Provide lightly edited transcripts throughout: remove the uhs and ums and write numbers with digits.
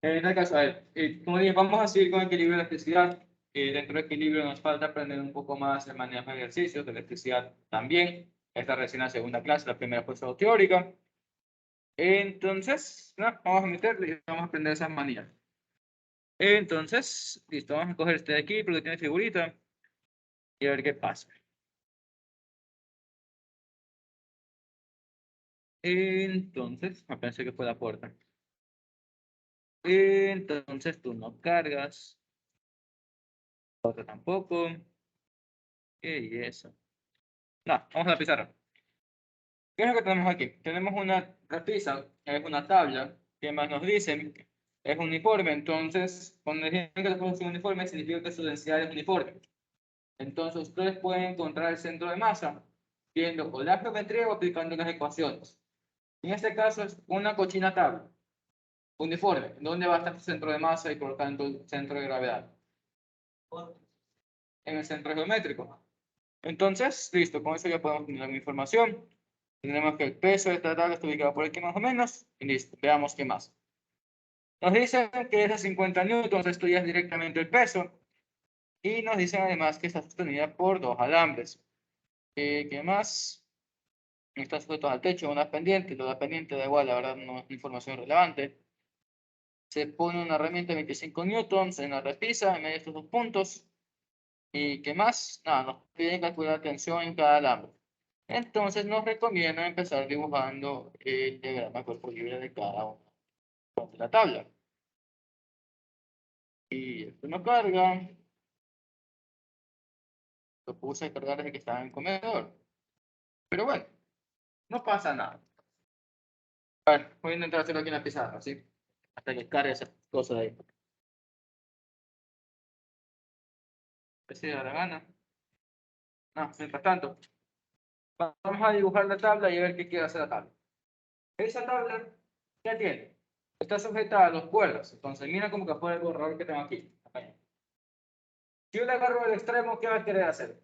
En este caso, a ver, como dije, vamos a seguir con equilibrio de electricidad. Dentro del equilibrio nos falta aprender un poco más el manejo de ejercicios de electricidad también. Esta recién la segunda clase, la primera fue solo teórica. Entonces, no, vamos a meterle y vamos a aprender esas manías. Entonces, listo, vamos a coger este de aquí porque tiene figurita y a ver qué pasa. Entonces, pensé que fue la puerta. Entonces tú no cargas, otro tampoco. Y eso. No, vamos a la pizarra. ¿Qué es lo que tenemos aquí? Tenemos una repisa, es una tabla. ¿Qué más nos dicen? Es uniforme, entonces, cuando dicen que las cosas son uniformes, significa que su densidad es uniforme. Entonces, ustedes pueden encontrar el centro de masa viendo o la geometría o aplicando las ecuaciones. En este caso es una cochina tabla, uniforme. ¿Dónde va a estar su centro de masa y por lo tanto el centro de gravedad? En el centro geométrico. Entonces, listo, con eso ya podemos tener la información. Tenemos que el peso de esta tabla está ubicado por aquí más o menos. Y listo, veamos qué más. Nos dicen que es de 50 newtons, esto ya es directamente el peso. Y nos dicen además que está sostenida por dos alambres. ¿Qué más? Está sujeto al techo, una pendiente. Lo de pendiente da igual, la verdad no es información relevante. Se pone una herramienta de 25 newtons en la repisa, en medio de estos dos puntos. ¿Y qué más? Nada, nos piden calcular la tensión en cada alambre. Entonces nos recomienda empezar dibujando el diagrama de cuerpo libre de cada uno de la tabla. Y esto no carga. Lo puse a cargar desde que estaba en el comedor. Pero bueno, no pasa nada. A ver, voy a intentar hacerlo aquí en la pizarra, ¿sí? Hasta que cargue esas cosas ahí. Si da la gana. No, mientras tanto, vamos a dibujar la tabla y a ver qué quiere hacer la tabla. Esa tabla, ¿qué tiene? Está sujeta a dos cuerdas. Entonces, mira como que fue el borrador que tengo aquí. Si yo le agarro el extremo, ¿qué va a querer hacer?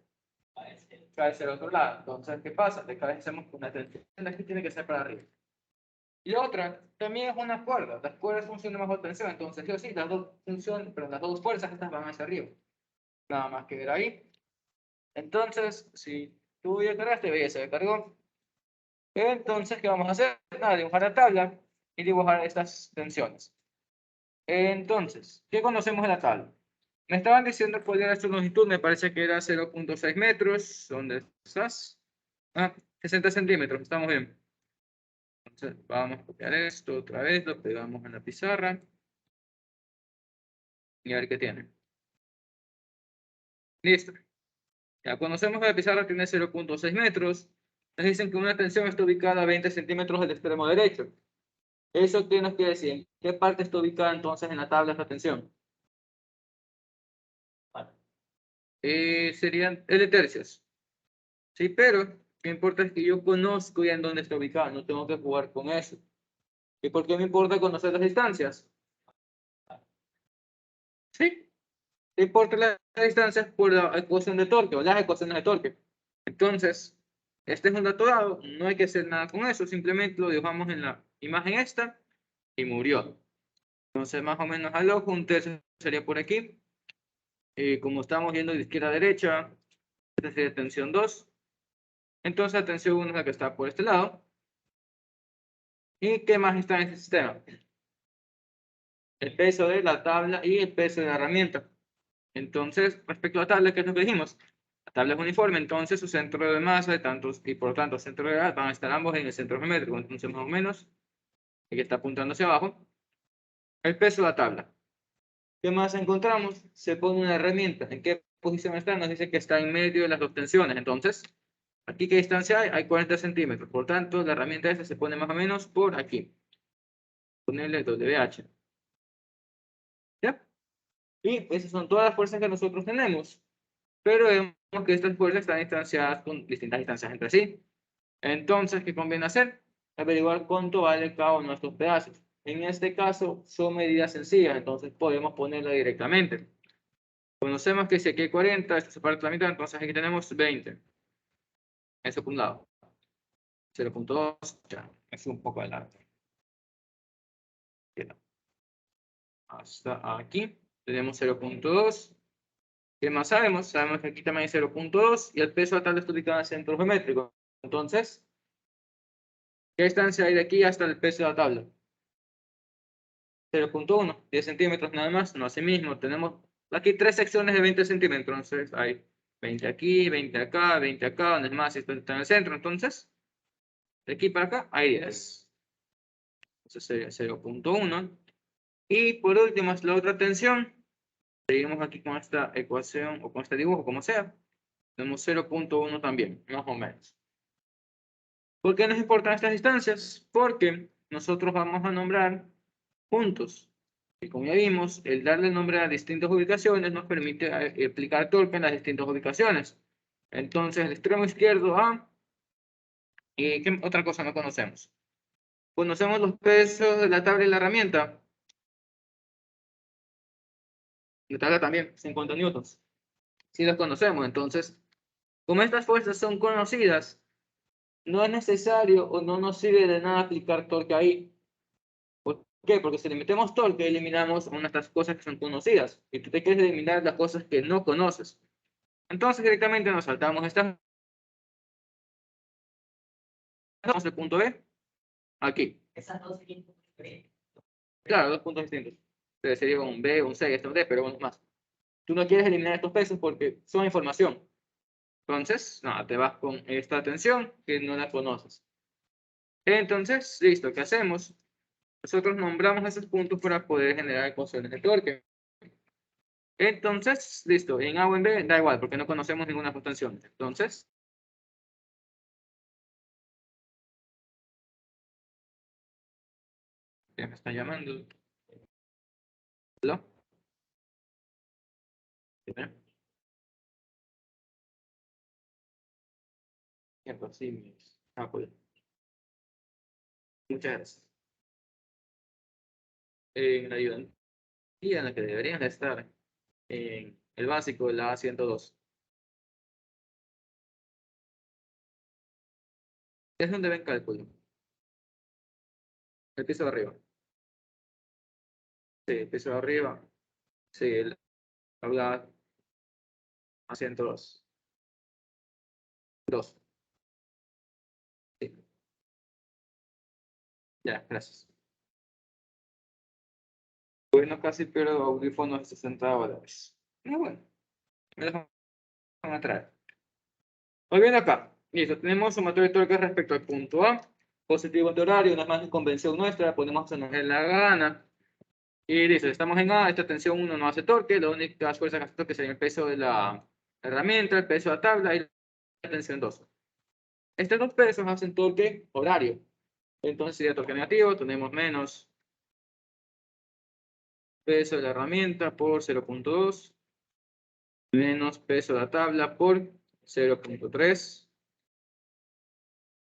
Caerse al otro lado. Entonces, ¿qué pasa? Le cabecemos con una tensión que tiene que ser para arriba. Y la otra también es una cuerda. Las cuerdas funcionan bajo tensión. Entonces, yo sí, las dos funcionan, pero las dos fuerzas estas van hacia arriba. Nada más que ver ahí. Entonces, si tú ya cargaste, ve, se cargó. Entonces, ¿qué vamos a hacer? Nada, dibujar la tabla y dibujar estas tensiones. Entonces, ¿qué conocemos de la tabla? Me estaban diciendo cuál era su longitud, me parece que era 0.6 metros. ¿Dónde estás? Ah, 60 centímetros, estamos bien. Entonces, vamos a copiar esto otra vez, lo pegamos en la pizarra y a ver qué tiene. Listo. Ya conocemos que la pizarra tiene 0.6 metros. Nos dicen que una tensión está ubicada a 20 centímetros del extremo derecho. ¿Eso qué nos quiere decir? ¿En qué parte está ubicada entonces en la tabla esta tensión? Serían L tercios. Sí, pero lo que importa es que yo conozco ya en dónde está ubicada, no tengo que jugar con eso. ¿Y por qué me importa conocer las distancias? Sí, me importa las distancias por la ecuación de torque o las ecuaciones de torque. Entonces, este es un dato dado, no hay que hacer nada con eso, simplemente lo dibujamos en la imagen esta y murió. Entonces, más o menos al ojo, un tercio sería por aquí. Como estamos viendo de izquierda a derecha, esta sería tensión 2. Entonces, la tensión 1 es la que está por este lado. ¿Y qué más está en este sistema? El peso de la tabla y el peso de la herramienta. Entonces, respecto a la tabla, ¿qué es lo que dijimos? La tabla es uniforme, entonces su centro de masa de tantos y por lo tanto centro de gravedad van a estar ambos en el centro geométrico. Entonces, más o menos, el que está apuntando hacia abajo, el peso de la tabla. ¿Qué más encontramos? Se pone una herramienta. ¿En qué posición está? Nos dice que está en medio de las dos tensiones. Entonces, ¿aquí qué distancia hay? Hay 40 centímetros. Por tanto, la herramienta esta se pone más o menos por aquí. Ponerle WH. ¿Ya? Y esas son todas las fuerzas que nosotros tenemos. Pero vemos que estas fuerzas están distanciadas con distintas distancias entre sí. Entonces, ¿qué conviene hacer? Averiguar cuánto vale cada uno de estos pedazos. En este caso, son medidas sencillas, entonces podemos ponerla directamente. Conocemos que si aquí hay 40, esto se parte a la mitad, entonces aquí tenemos 20. Eso por un lado. 0.2, ya, es un poco adelante. hasta aquí. Tenemos 0.2. ¿Qué más sabemos? Sabemos que aquí también hay 0.2 y el peso total está ubicado en el centro geométrico. Entonces, ¿qué distancia hay de aquí hasta el peso de la tabla? 0.1, 10 centímetros nada más. No, así mismo, tenemos aquí 3 secciones de 20 centímetros. Entonces, hay 20 aquí, 20 acá, 20 acá, donde es más, esto está en el centro. Entonces, de aquí para acá hay 10. Entonces sería 0.1. Y por último, es la otra tensión. Seguimos aquí con esta ecuación o con este dibujo, como sea. Tenemos 0.1 también, más o menos. ¿Por qué nos importan estas distancias? Porque nosotros vamos a nombrar puntos. Y como ya vimos, el darle nombre a distintas ubicaciones nos permite aplicar torque en las distintas ubicaciones. Entonces, el extremo izquierdo A. ¿Y qué otra cosa no conocemos? Conocemos los pesos de la tabla y la herramienta. La tabla también, 50 newtons. Sí los conocemos. Entonces, como estas fuerzas son conocidas, no es necesario o no nos sirve de nada aplicar torque ahí. ¿Por qué? Porque si le metemos torque, eliminamos una de estas cosas que son conocidas. Y tú te quieres eliminar las cosas que no conoces. Entonces, directamente nos saltamos esta. Vamos al punto B. Aquí. Esas dos serían diferentes. Claro, dos puntos distintos. Entonces sería un B, un C y este un D, pero uno más. Tú no quieres eliminar estos pesos porque son información. Entonces, nada, te vas con esta tensión que no la conoces. Entonces, listo, ¿qué hacemos? Nosotros nombramos esos puntos para poder generar ecuaciones de torque. Entonces, listo, en A o en B da igual porque no conocemos ninguna tensión. Entonces, ya me están llamando. ¿Hola? ¿Sí? Ya, pues sí, pues. Muchas gracias. En la ayudantía en la que deberían de estar en el básico, la A102. Es donde ven cálculo. El piso de arriba. Sí, el piso de arriba. Sí, el habla A102. 2. Sí. Ya, gracias. Bueno, casi pierdo audífonos de 60 dólares. No, bueno, me dejan atrás. Volviendo acá. Listo, tenemos sumatorio de torque respecto al punto A. Positivo de horario, no es más que convención nuestra, podemos hacer la gana. Y listo, estamos en A, esta tensión 1 no hace torque, la única fuerza que hace torque sería el peso de la herramienta, el peso de la tabla y la tensión 2. Estos dos pesos hacen torque horario. Entonces sería torque negativo, tenemos menos peso de la herramienta por 0.2, menos peso de la tabla por 0.3,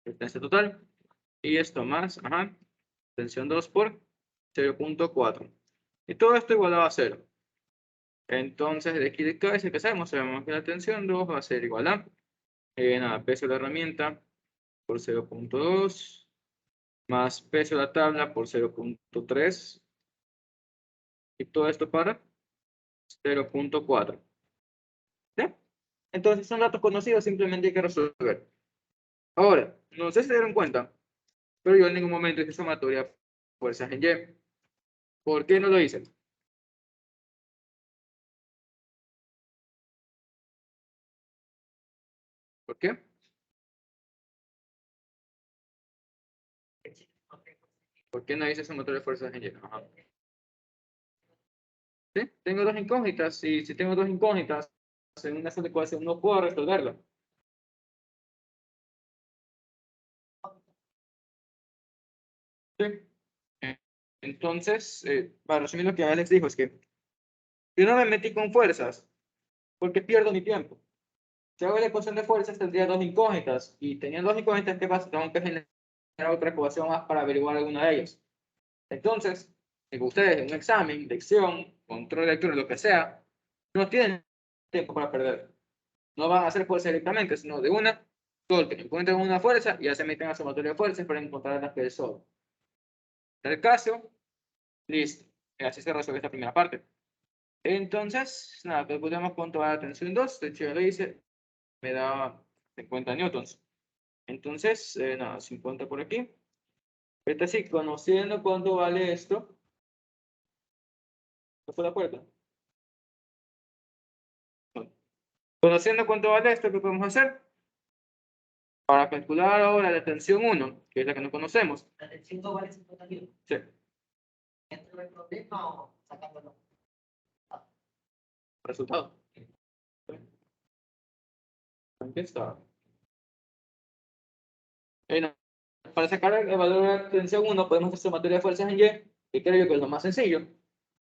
resistencia total, y esto más, tensión 2 por 0.4. Y todo esto igualado a 0. Entonces, de aquí de acá, si empezamos, sabemos que la tensión 2 va a ser igual a, nada, peso de la herramienta por 0.2, más peso de la tabla por 0.3, y todo esto para 0.4. ¿Sí? Entonces, son datos conocidos, simplemente hay que resolver. Ahora, no sé si se dieron cuenta, pero yo en ningún momento hice sumatoria fuerzas en Y. ¿Por qué no lo hice? ¿Por qué? ¿Por qué no hice sumatoria de fuerzas en Y? Ajá. ¿Sí? Tengo dos incógnitas, y si tengo dos incógnitas, en una sola ecuación no puedo resolverla. ¿Sí? Entonces, para resumir lo que Alex dijo, es que yo no me metí con fuerzas, porque pierdo mi tiempo. Si hago la ecuación de fuerzas, tendría dos incógnitas, y teniendo dos incógnitas, ¿qué pasa? Tengo que generar otra ecuación más para averiguar alguna de ellas. Entonces, si ustedes en un examen, lección, control de lectura, lo que sea, no tienen tiempo para perder. No van a hacer fuerza directamente, sino de una, todo el que encuentren una fuerza, ya se meten a sumatoria de fuerzas para encontrar las que son. En el caso, listo. Así se resuelve esta primera parte. Entonces, nada, calculamos cuánto va la tensión 2. De hecho, ya lo hice. Me da 50 newtons. Entonces, nada, 50 por aquí. Este sí, conociendo cuánto vale esto. ¿No fue la puerta? No. Conociendo cuánto vale esto, ¿qué podemos hacer? Para calcular ahora la tensión 1, que es la que no conocemos. La tensión no vale 50 mil. Sí. ¿Entra el problema o sacándolo? Resultado. Aquí está. No. Para sacar el valor de la tensión 1, podemos hacer sumatoria de fuerzas en Y, que creo yo que es lo más sencillo.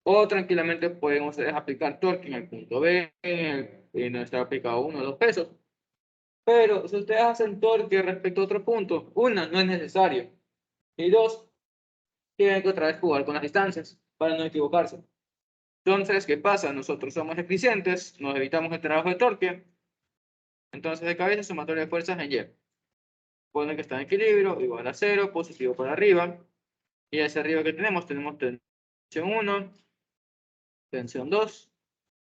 O tranquilamente podemos ustedes aplicar torque en el punto B, y no está aplicado 1 o 2 pesos. Pero si ustedes hacen torque respecto a otro punto, una, no es necesario. Y dos, tienen que otra vez jugar con las distancias para no equivocarse. Entonces, ¿qué pasa? Nosotros somos eficientes, nos evitamos el trabajo de torque. Entonces, de cabeza, sumatoria de fuerzas en Y. Pone que está en equilibrio, igual a 0, positivo para arriba. Y hacia arriba que tenemos tensión 1, tensión 2,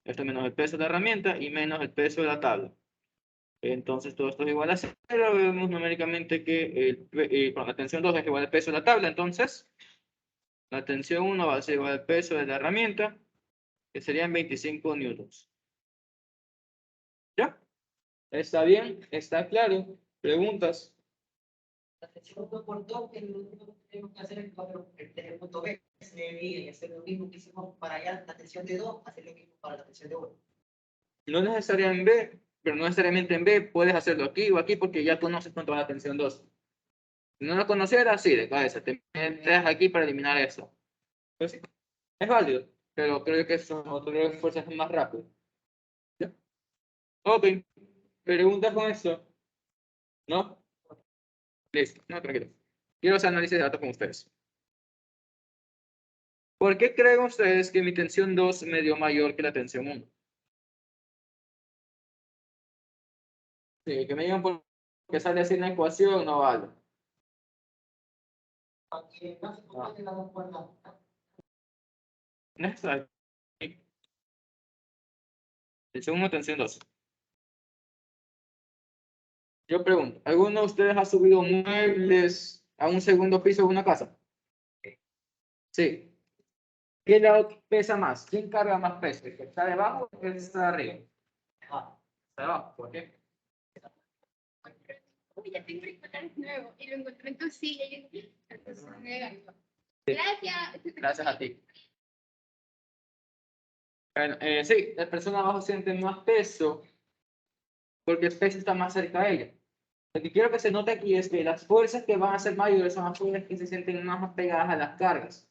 esto menos el peso de la herramienta y menos el peso de la tabla. Entonces todo esto es igual a 0, vemos numéricamente que la tensión 2 es igual al peso de la tabla, entonces la tensión 1 va a ser igual al peso de la herramienta, que serían 25 newtons. ¿Ya? ¿Está bien? ¿Está claro? ¿Preguntas? La tensión no por toque, lo único que tenemos que hacer es desde el punto B, se divide y hacer lo mismo que hicimos para allá, la tensión de 2, hacer lo mismo para la tensión de 1. No necesariamente en B, pero no necesariamente en B, puedes hacerlo aquí o aquí porque ya conoces cuánto va la tensión 2. Si no lo conocieras, sí, de cabeza, te metes aquí para eliminar eso. Pues sí, es válido, pero creo que son otras fuerzas más rápido. ¿Ya? Ok, preguntas con esto. ¿No? Listo, no, tranquilo. Quiero hacer análisis de datos con ustedes. ¿Por qué creen ustedes que mi tensión 2 me dio mayor que la tensión 1? Sí, que me digan por qué sale así en la ecuación, no vale. Aunque no se puede las dos cuerdas. No está. Tensión 1, tensión 2. Yo pregunto, ¿alguno de ustedes ha subido muebles a un segundo piso de una casa? Sí. ¿Qué lado pesa más? ¿Quién carga más peso? ¿El que está debajo o el que está arriba? Ah, está debajo. ¿Por qué? Uy, ya tengo auriculares nuevos y lo encontré en tu silla y entonces me ganó. Gracias. Gracias a ti. Bueno, sí, las personas abajo sienten más peso porque el peso está más cerca de ella. Lo que quiero que se note aquí es que las fuerzas que van a ser mayores son las fuerzas que se sienten más pegadas a las cargas.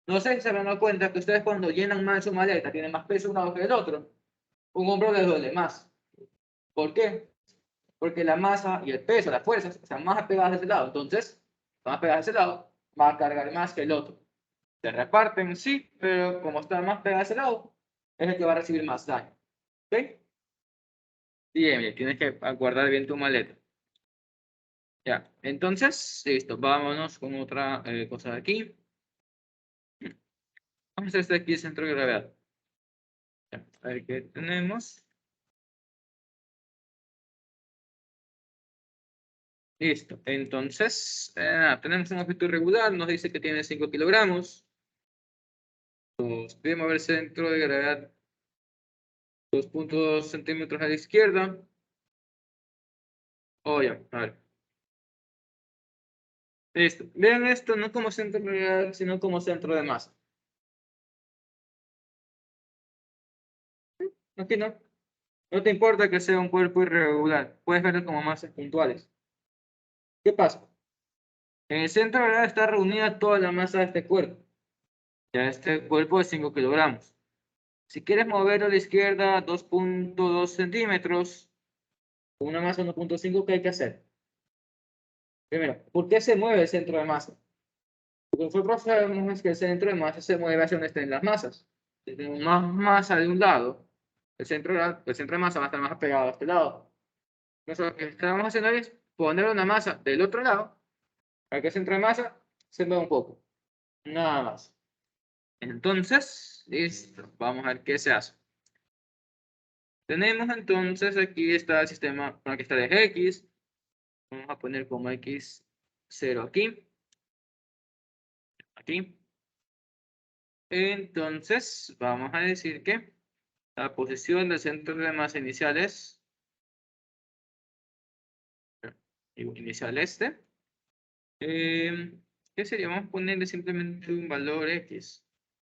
No sé si se han dado cuenta que ustedes cuando llenan más su maleta tienen más peso un lado que el otro. Un hombro les duele más. ¿Por qué? Porque la masa y el peso, las fuerzas, están más pegadas de ese lado. Entonces, más pegadas de ese lado, va a cargar más que el otro. Se reparten, sí, pero como está más pegada a ese lado, es el que va a recibir más daño. ¿Ok? Bien, tienes que guardar bien tu maleta. Ya, entonces, listo, vámonos con otra cosa de aquí. Vamos a hacer este aquí, centro de gravedad. Ya, a ver qué tenemos. Listo, entonces, tenemos un objeto irregular, nos dice que tiene 5 kilogramos. Debe mover centro de gravedad 2.2 centímetros a la izquierda. Oh, ya, a ver. Listo. Vean esto no como centro de gravedad, sino como centro de masa. Aquí no. No te importa que sea un cuerpo irregular. Puedes verlo como masas puntuales. ¿Qué pasa? En el centro de gravedad está reunida toda la masa de este cuerpo. Ya este cuerpo de 5 kilogramos. Si quieres moverlo a la izquierda 2.2 centímetros, con una masa 1.5, ¿qué hay que hacer? Primero, ¿por qué se mueve el centro de masa? Porque nosotros sabemos que el centro de masa se mueve hacia donde estén las masas. Si tenemos más masa de un lado, el centro de masa va a estar más pegado a este lado. Entonces, lo que estamos haciendo es poner una masa del otro lado para que el centro de masa se mueva un poco. Nada más. Entonces, listo. Vamos a ver qué se hace. Tenemos entonces aquí está el sistema, bueno, aquí está el eje X. Vamos a poner como X0 aquí. Aquí. Entonces, vamos a decir que la posición del centro de masa inicial es inicial este. ¿Qué sería? Vamos a ponerle simplemente un valor X.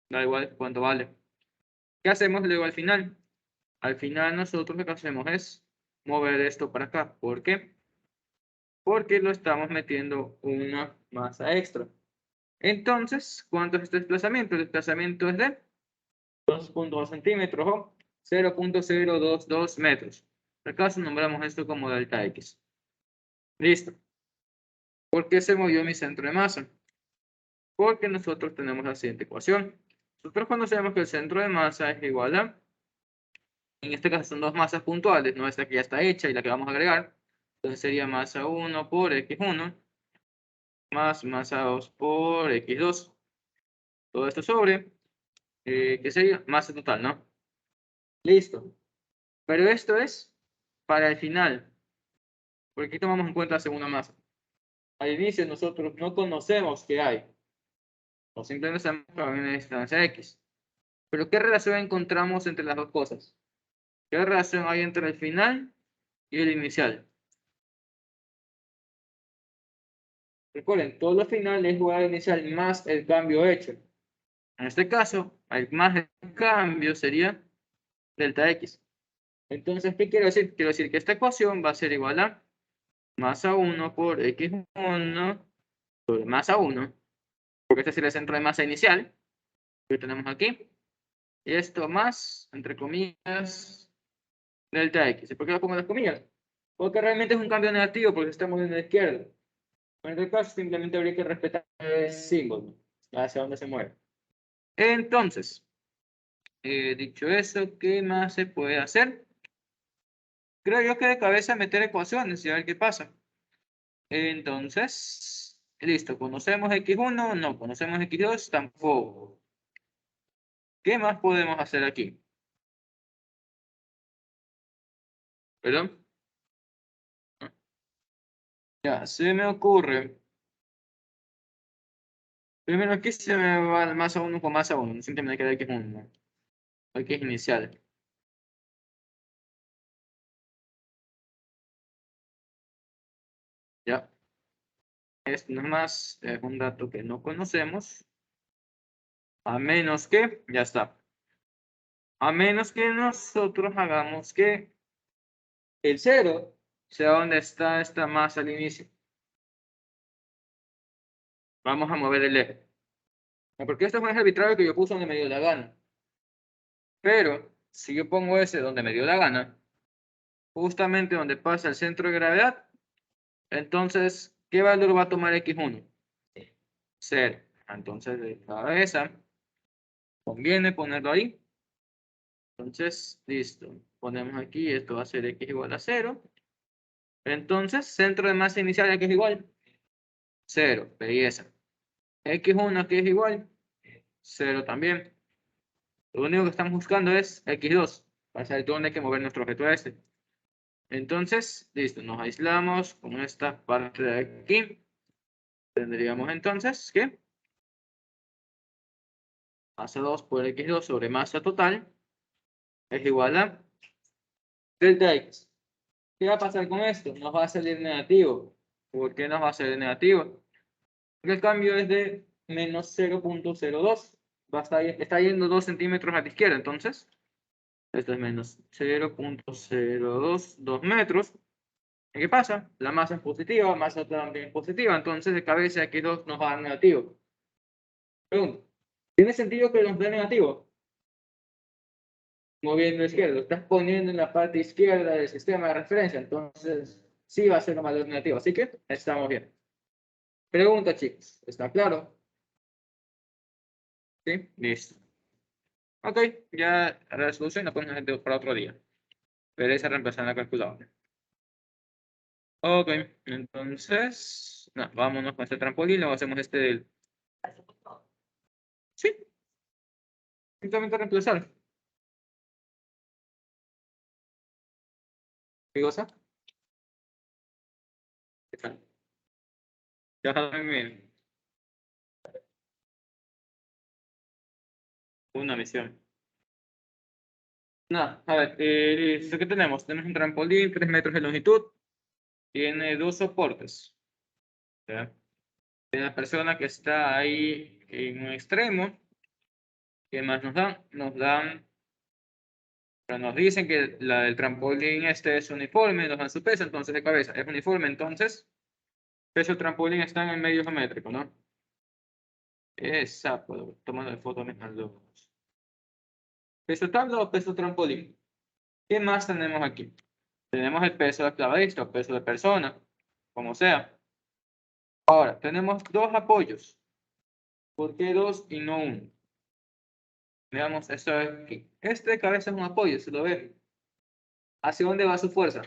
Da igual cuánto vale. ¿Qué hacemos luego al final? Al final nosotros lo que hacemos es mover esto para acá. ¿Por qué? Porque lo estamos metiendo una masa extra. Entonces, ¿cuánto es este desplazamiento? El desplazamiento es de 2.2 centímetros o 0.022 metros. Por acaso nombramos esto como delta X. Listo. ¿Por qué se movió mi centro de masa? Porque nosotros tenemos la siguiente ecuación. Nosotros conocemos que el centro de masa es igual a, en este caso son dos masas puntuales, no esta que ya está hecha y la que vamos a agregar. Entonces sería masa 1 por X1 más masa 2 por X2. Todo esto sobre, ¿qué sería? Masa total, ¿no? Listo. Pero esto es para el final, porque aquí tomamos en cuenta la segunda masa. Al inicio nosotros no conocemos qué hay, o simplemente sabemos que hay una distancia X. Pero ¿qué relación encontramos entre las dos cosas? ¿Qué relación hay entre el final y el inicial? Recuerden, todo lo final es igual al inicial más el cambio hecho. En este caso, más el cambio sería delta X. Entonces, ¿qué quiero decir? Quiero decir que esta ecuación va a ser igual a masa 1 por X1 sobre masa 1, porque este sería el centro de masa inicial que tenemos aquí. Y esto más, entre comillas, delta X. ¿Y por qué lo pongo en las comillas? Porque realmente es un cambio negativo porque estamos en la izquierda. En este caso, simplemente habría que respetar el símbolo hacia dónde se mueve. Entonces, dicho eso, ¿qué más se puede hacer? Creo yo que de cabeza meter ecuaciones y a ver qué pasa. Entonces, listo. ¿Conocemos X1? No. ¿Conocemos X2? Tampoco. ¿Qué más podemos hacer aquí? ¿Perdón? Ya, se me ocurre. Primero aquí se me va el masa 1 con masa 1. Simplemente queda X1. X inicial. Ya. Esto no es más, es un dato que no conocemos. A menos que, ya está. A menos que nosotros hagamos que el 0 sea donde está esta masa al inicio. Vamos a mover el eje. Porque esto es un eje arbitrario que yo puse donde me dio la gana. Pero si yo pongo ese donde me dio la gana, justamente donde pasa el centro de gravedad, entonces, ¿qué valor va a tomar X1? 0. Entonces, de cabeza, conviene ponerlo ahí. Entonces, listo. Ponemos aquí, esto va a ser X igual a 0. Entonces, centro de masa inicial aquí es igual. 0, belleza. X1 aquí es igual. 0 también. Lo único que estamos buscando es X2. Para saber dónde hay que mover nuestro objeto a este. Entonces, listo. Nos aislamos con esta parte de aquí. Tendríamos entonces que masa 2 por X2 sobre masa total es igual a delta X. ¿Qué va a pasar con esto? Nos va a salir negativo. ¿Por qué nos va a salir negativo? Porque el cambio es de menos 0.02. Está yendo 2 centímetros a la izquierda. Entonces, esto es menos 0.022 metros. ¿Y qué pasa? La masa es positiva, masa también es positiva. Entonces, de cabeza X2 nos va a dar negativo. Pregunta, ¿tiene sentido que nos dé negativo? Moviendo izquierdo, estás poniendo en la parte izquierda del sistema de referencia, entonces sí va a ser un valor negativo, así que estamos bien. Pregunta, chicos, ¿está claro? Sí, listo. Ok, ya la resolución la ponemos para otro día. Pereza reemplazar en la calculadora. Ok, entonces, no, vámonos con este trampolín, luego hacemos este del... Sí, Simplemente reemplazar. ¿Qué cosa? ¿Qué tal? Ya saben bien. Una misión. Nada, a ver, listo, ¿qué tenemos? Tenemos un trampolín, 3 metros de longitud. Tiene dos soportes. ¿Ya? Tiene una persona que está ahí en un extremo. ¿Qué más nos dan? Pero nos dicen que la del trampolín este es uniforme, nos dan su peso, entonces de cabeza es uniforme, entonces peso del trampolín está en el medio geométrico, ¿no? Exacto, tomando foto mis alumnos. ¿Peso tabla o peso trampolín? ¿Qué más tenemos aquí? Tenemos el peso de clavadista o peso de persona, como sea. Ahora, tenemos dos apoyos. ¿Por qué dos y no uno? Veamos, esto es aquí. Este de cabeza es un apoyo, se lo ve. ¿Hacia dónde va su fuerza?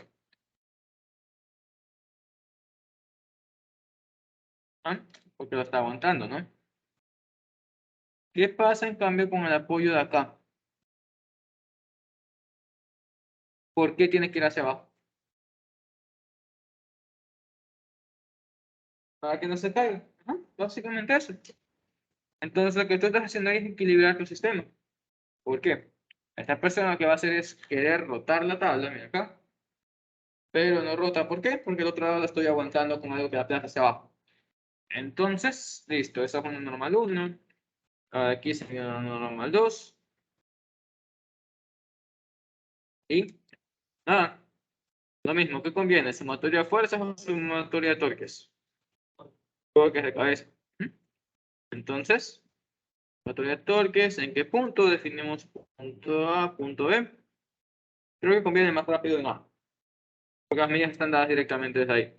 ¿Ah? Porque lo está aguantando, ¿no? ¿Qué pasa en cambio con el apoyo de acá? ¿Por qué tiene que ir hacia abajo? Para que no se caiga. Ajá, básicamente eso. Entonces lo que tú estás haciendo ahí es equilibrar tu sistema. ¿Por qué? Esta persona lo que va a hacer es querer rotar la tabla, mira acá, pero no rota. ¿Por qué? Porque el otro lado lo estoy aguantando con algo que la aplasta hacia abajo. Entonces, listo, eso es una normal 1. Aquí sería una normal 2. Y nada, lo mismo, ¿qué conviene? ¿Sumatoria de fuerzas o sumatoria de torques? Torques de cabeza. Entonces, sumatoria de torques, ¿en qué punto? Definimos punto A, punto B. Creo que conviene más rápido en A, porque las medidas están dadas directamente desde ahí.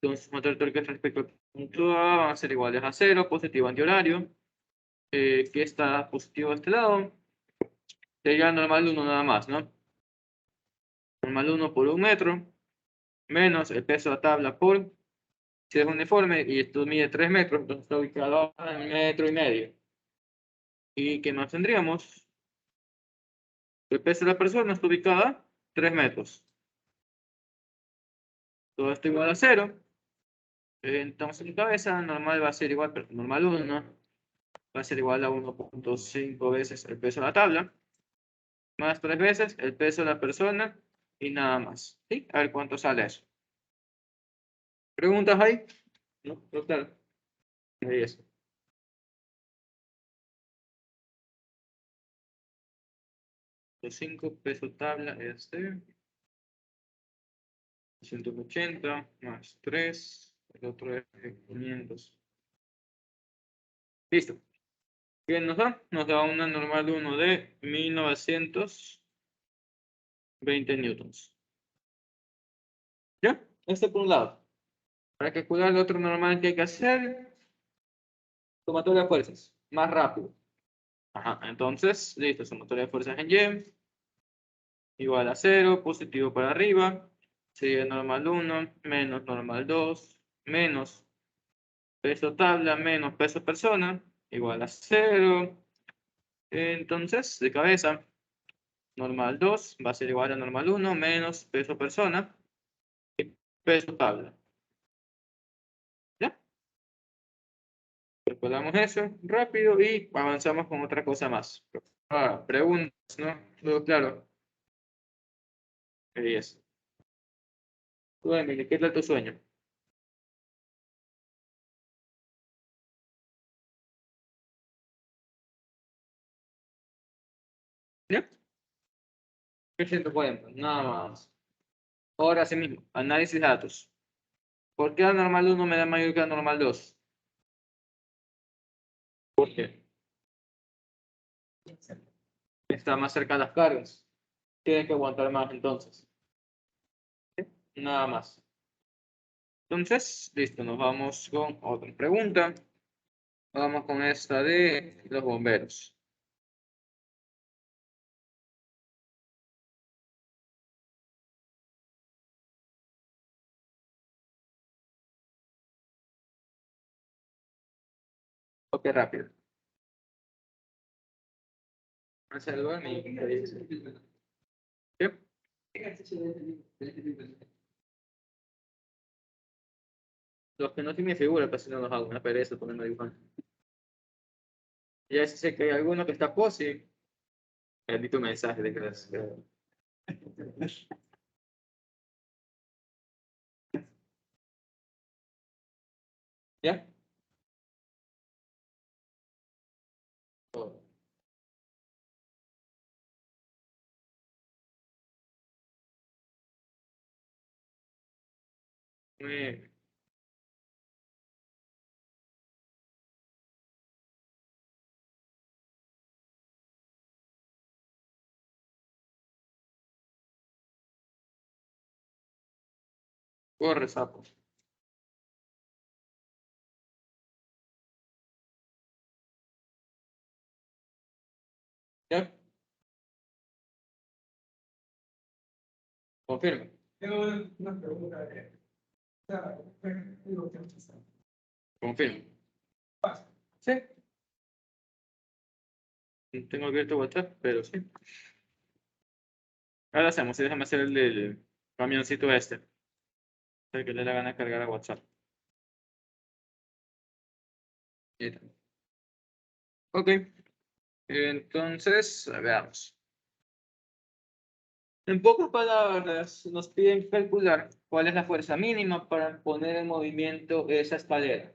Entonces, sumatoria de torques respecto al punto A van a ser iguales a 0, positivo antihorario. Que está positivo a este lado. Sería normal 1 nada más, ¿no? Normal 1 por 1 metro, menos el peso de la tabla por, si es uniforme y esto mide 3 metros, entonces está ubicado en metro y medio. ¿Y qué más tendríamos? El peso de la persona está ubicada a 3 metros. Todo esto igual a 0. Entonces mi cabeza normal va a ser igual, pero normal 1, ¿no? Va a ser igual a 1.5 veces el peso de la tabla, más 3 veces el peso de la persona y nada más. ¿Sí? A ver cuánto sale eso. ¿Preguntas ahí? No, pero claro. Ahí es. 5 peso tabla este. 180 más 3. El otro es 500. Listo. ¿Qué nos da? Nos da una normal 1 de 1920 newtons. ¿Ya? Este por un lado. Para calcular el otro normal que hay que hacer, sumatoria de fuerzas. Más rápido. Ajá, entonces, listo. Sumatoria de fuerzas en Y. Igual a 0, positivo para arriba. Sería normal 1 menos normal 2 menos peso tabla menos peso persona igual a 0. Entonces, de cabeza, normal 2 va a ser igual a normal 1 menos peso persona y peso tabla. ¿Ya? Recordamos eso rápido y avanzamos con otra cosa más. Preguntas, ¿no? Todo claro. Es. Tú, Emily, ¿qué tal tu sueño? ¿Ya? ¿Qué siento cuenta? Nada más. Ahora sí mismo, análisis de datos. ¿Por qué la normal 1 me da mayor que la normal 2? ¿Por qué? Está más cerca de las cargas. Tiene que aguantar más entonces. Nada más. Entonces, listo, nos vamos con otra pregunta. Vamos con esta de los bomberos. Ok, rápido. Salvar mi. ¿Qué? Los que no tienen figura, casi no los hago, una pereza ponerme a dibujar. Ya sé que hay alguno que está pose. Di tu mensaje de gracias. ¿Ya? Oh. Muy corre, sapo. ¿Ya? Confirma. Confirma. Sí. No tengo abierto WhatsApp, pero sí. Ahora hacemos, déjame hacer el del camioncito este. El que le da gana de cargar a WhatsApp. Mira. Ok. Entonces, veamos. En pocas palabras, nos piden calcular cuál es la fuerza mínima para poner en movimiento esa escalera.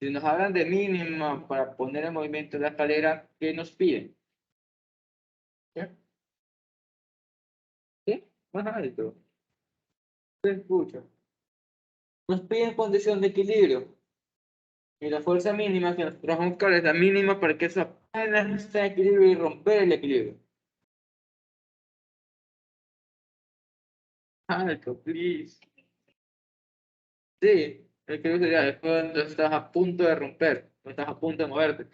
Si nos hablan de mínima para poner en movimiento la escalera, ¿qué nos piden? ¿Qué? ¿Qué? Más alto. Se escucha. Nos piden condición de equilibrio. Y la fuerza mínima que nosotros vamos a buscar es la mínima para que eso apenas esté en equilibrio y romper el equilibrio. Alto, please. Sí, el equilibrio sería es cuando estás a punto de romper, no estás a punto de moverte.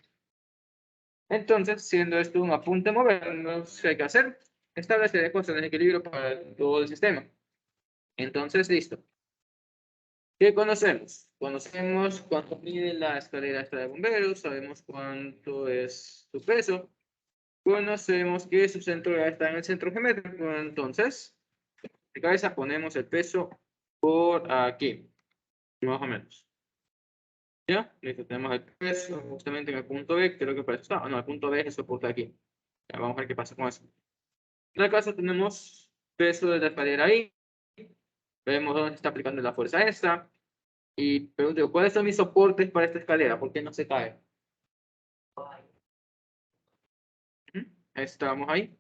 Entonces, siendo esto un apunte a movernos, ¿qué hay que hacer? Establecer ecuaciones de equilibrio para todo el sistema. Entonces, listo. ¿Qué conocemos? Conocemos cuánto mide la escalera esta de bomberos, sabemos cuánto es su peso, conocemos que su centro ya está en el centro geométrico, entonces, de cabeza ponemos el peso por aquí, más o menos. ¿Ya? Listo, tenemos el peso justamente en el punto B, creo que para eso está. No, el punto B es el soporte aquí. Ya, vamos a ver qué pasa con eso. En el caso tenemos peso de la escalera ahí, vemos dónde se está aplicando la fuerza esta, y pregunto, ¿cuáles son mis soportes para esta escalera? ¿Por qué no se cae? Estamos ahí.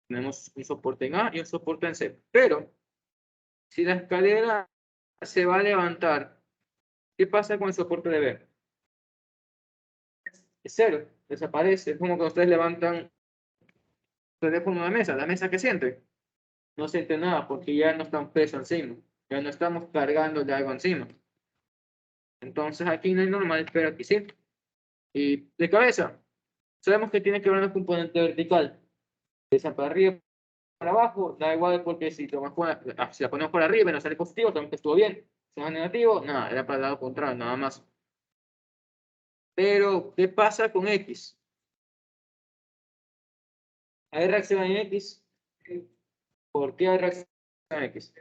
Tenemos un soporte en A y un soporte en C. Pero, si la escalera se va a levantar, ¿qué pasa con el soporte de B? Es cero, desaparece. Es como cuando ustedes levantan el teléfono de la mesa que siente. No siente nada porque ya no está un peso encima. Ya no estamos cargando de algo encima. Entonces aquí no es normal, pero aquí sí. Y de cabeza, sabemos que tiene que haber un componente vertical. Esa para arriba, para abajo, da igual porque si, si la ponemos por arriba y nos sale positivo, sabemos que estuvo bien. Si es negativo, nada, era para el lado contrario, nada más. Pero, ¿qué pasa con X? ¿Hay reacción en X? ¿Por qué hay reacción en X?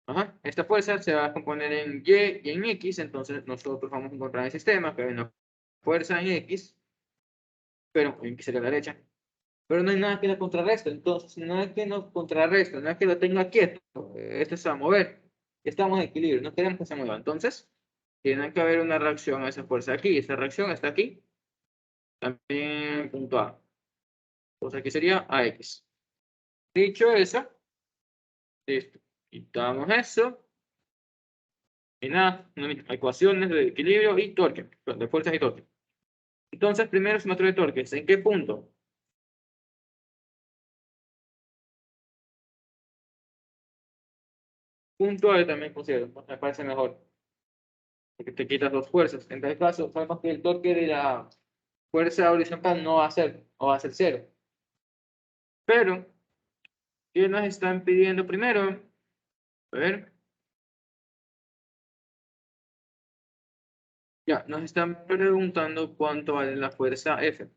Ajá. Esta fuerza se va a componer en Y y en X, entonces nosotros vamos a encontrar el sistema que hay una fuerza en X, pero en X sería la derecha, pero no hay nada que la contrarreste, entonces nada que nos contrarreste, nada que lo tenga quieto, esto se va a mover, estamos en equilibrio, no queremos que se mueva, entonces tiene que haber una reacción a esa fuerza aquí, esta reacción está aquí, también punto A, o sea que sería AX. Dicho eso, listo, quitamos eso. Y nada, ecuaciones de equilibrio y torque, de fuerzas y torque. Entonces, primero se me de torques. ¿En qué punto? Punto A también considero, me parece mejor, porque te quitas dos fuerzas. En tal caso, sabemos que el torque de la fuerza horizontal no va a ser, o va a ser cero. Pero, ¿qué nos están pidiendo primero? A ver. Ya, nos están preguntando cuánto vale la fuerza F.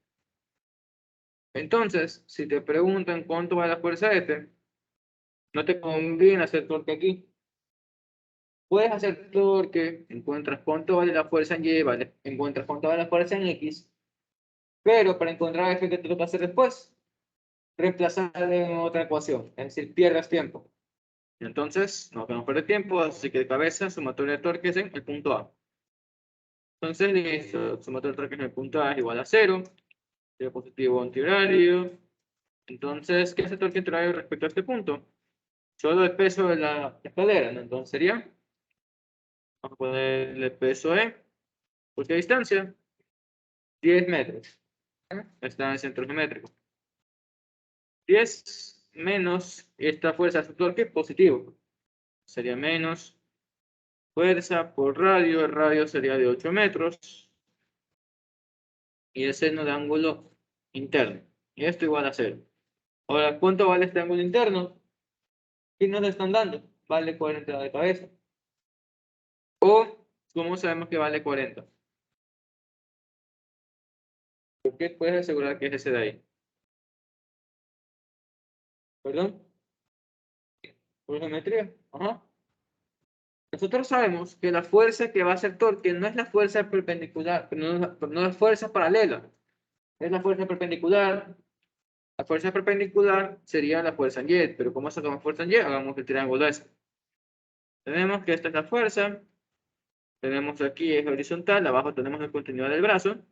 Entonces, si te preguntan cuánto vale la fuerza F, no te conviene hacer torque aquí. Puedes hacer torque, encuentras cuánto vale la fuerza en Y, vale, encuentras cuánto vale la fuerza en X, pero para encontrar F, ¿qué te lo que hacer después? Reemplazar en otra ecuación, es decir, pierdas tiempo. Entonces, no queremos perder tiempo, así que de cabeza, sumatoria de torques en el punto A. Entonces, listo, sumatoria de torques en el punto A es igual a 0, sería positivo antihorario. Entonces, ¿qué hace torque antihorario respecto a este punto? Solo el peso de la escalera, ¿no? Entonces sería, vamos a ponerle peso E, ¿por qué distancia? 10 metros. Está en centro geométrico. 10 menos esta fuerza de su torque positivo. Sería menos fuerza por radio, el radio sería de 8 metros. Y el seno de ángulo interno. Y esto igual a 0. Ahora, ¿cuánto vale este ángulo interno? ¿Qué nos lo están dando? Vale 40 de cabeza. O, ¿cómo sabemos que vale 40? ¿Por qué puedes asegurar que es ese de ahí? ¿Perdón? ¿Por geometría? Ajá. Nosotros sabemos que la fuerza que va a hacer torque no es la fuerza perpendicular, no es fuerza paralela, es la fuerza perpendicular. La fuerza perpendicular sería la fuerza en Y, pero ¿cómo sacamos fuerza en Y? Hagamos el triángulo ese. Tenemos que esta es la fuerza, tenemos aquí es horizontal, abajo tenemos el continuidad del brazo,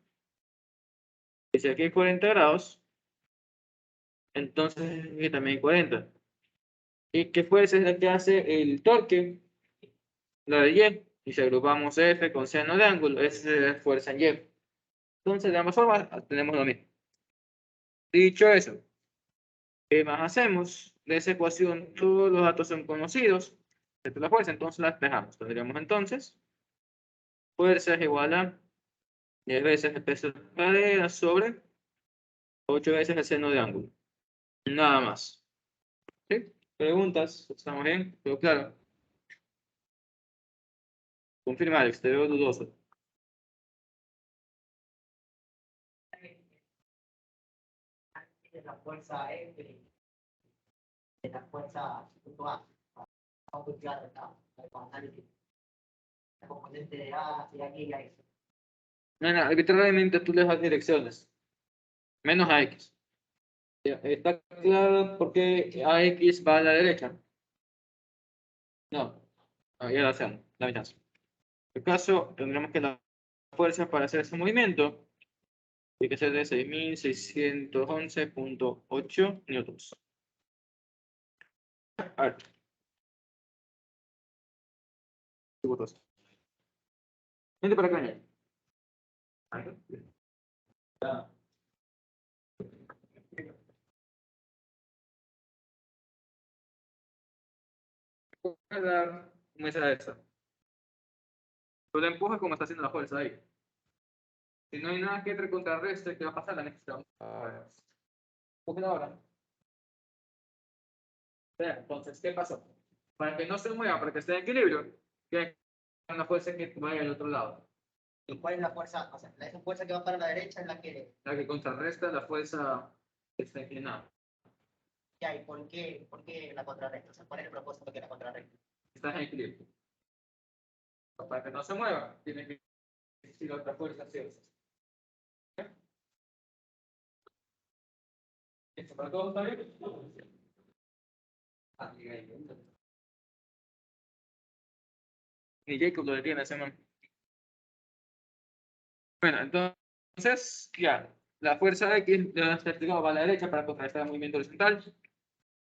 y si aquí hay 40 grados, entonces aquí también hay 40. ¿Y qué fuerza es la que hace el torque? La de Y. Y si agrupamos F con seno de ángulo, esa es la fuerza en Y. Entonces, de ambas formas, tenemos lo mismo. Dicho eso, ¿qué más hacemos? De esa ecuación, todos los datos son conocidos. Esta es la fuerza, entonces la despejamos. Tendríamos entonces, fuerza es igual a 10 veces el peso de la cadera sobre 8 veces el seno de ángulo. Nada más. ¿Sí? ¿Preguntas? ¿Estamos bien? Pero claro. Confirma, Alex, te veo dudoso. De la fuerza F, de la fuerza punto A. Vamos a utilizar la componente de A, de aquí y a eso. No, no, arbitrariamente tú le das direcciones. Menos a X. Ya, ¿está claro por qué AX va a la derecha? No. Ah, ya lo hacemos. La mitad. En este caso, tendremos que la fuerza para hacer ese movimiento tiene que ser de 6.611.8 newtons. A ver. Segundos. Vente para acá, niña. Ya. Voy a dar un mensaje de eso. Tú le empujas como está haciendo la fuerza ahí. Si no hay nada que te contrarreste, ¿qué va a pasar? La necesitamos. Empújala ahora. Entonces, ¿qué pasó? Para que no se mueva, para que esté en equilibrio, que una fuerza que vaya al otro lado. ¿Y cuál es la fuerza? O sea, esa fuerza que va para la derecha es la que. La que contrarresta la fuerza que está inclinada. Ya, ¿y por qué la contrarresta? O sea, ¿cuál es el propósito que la contrarresta? Está en equilibrio. Para que no se mueva, tiene que existir otra fuerza hacia eso. ¿Esto para todos está bien? Ni Jacob lo detiene ese man. Bueno, entonces, ya, la fuerza X de la certificado va a la derecha para contrarrestar el movimiento horizontal.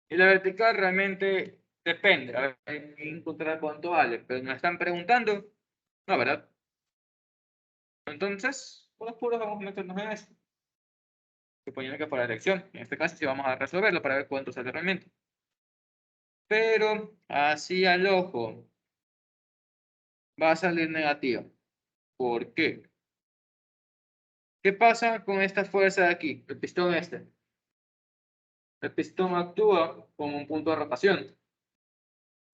Y la vertical realmente depende. A ver, hay que encontrar cuánto vale, pero me están preguntando. No, ¿verdad? Entonces, por los puros vamos a meternos en eso. Suponiendo que por la dirección. En este caso sí vamos a resolverlo para ver cuánto sale realmente. Pero así al ojo va a salir negativo. ¿Por qué? ¿Qué pasa con esta fuerza de aquí? El pistón este. El pistón actúa como un punto de rotación.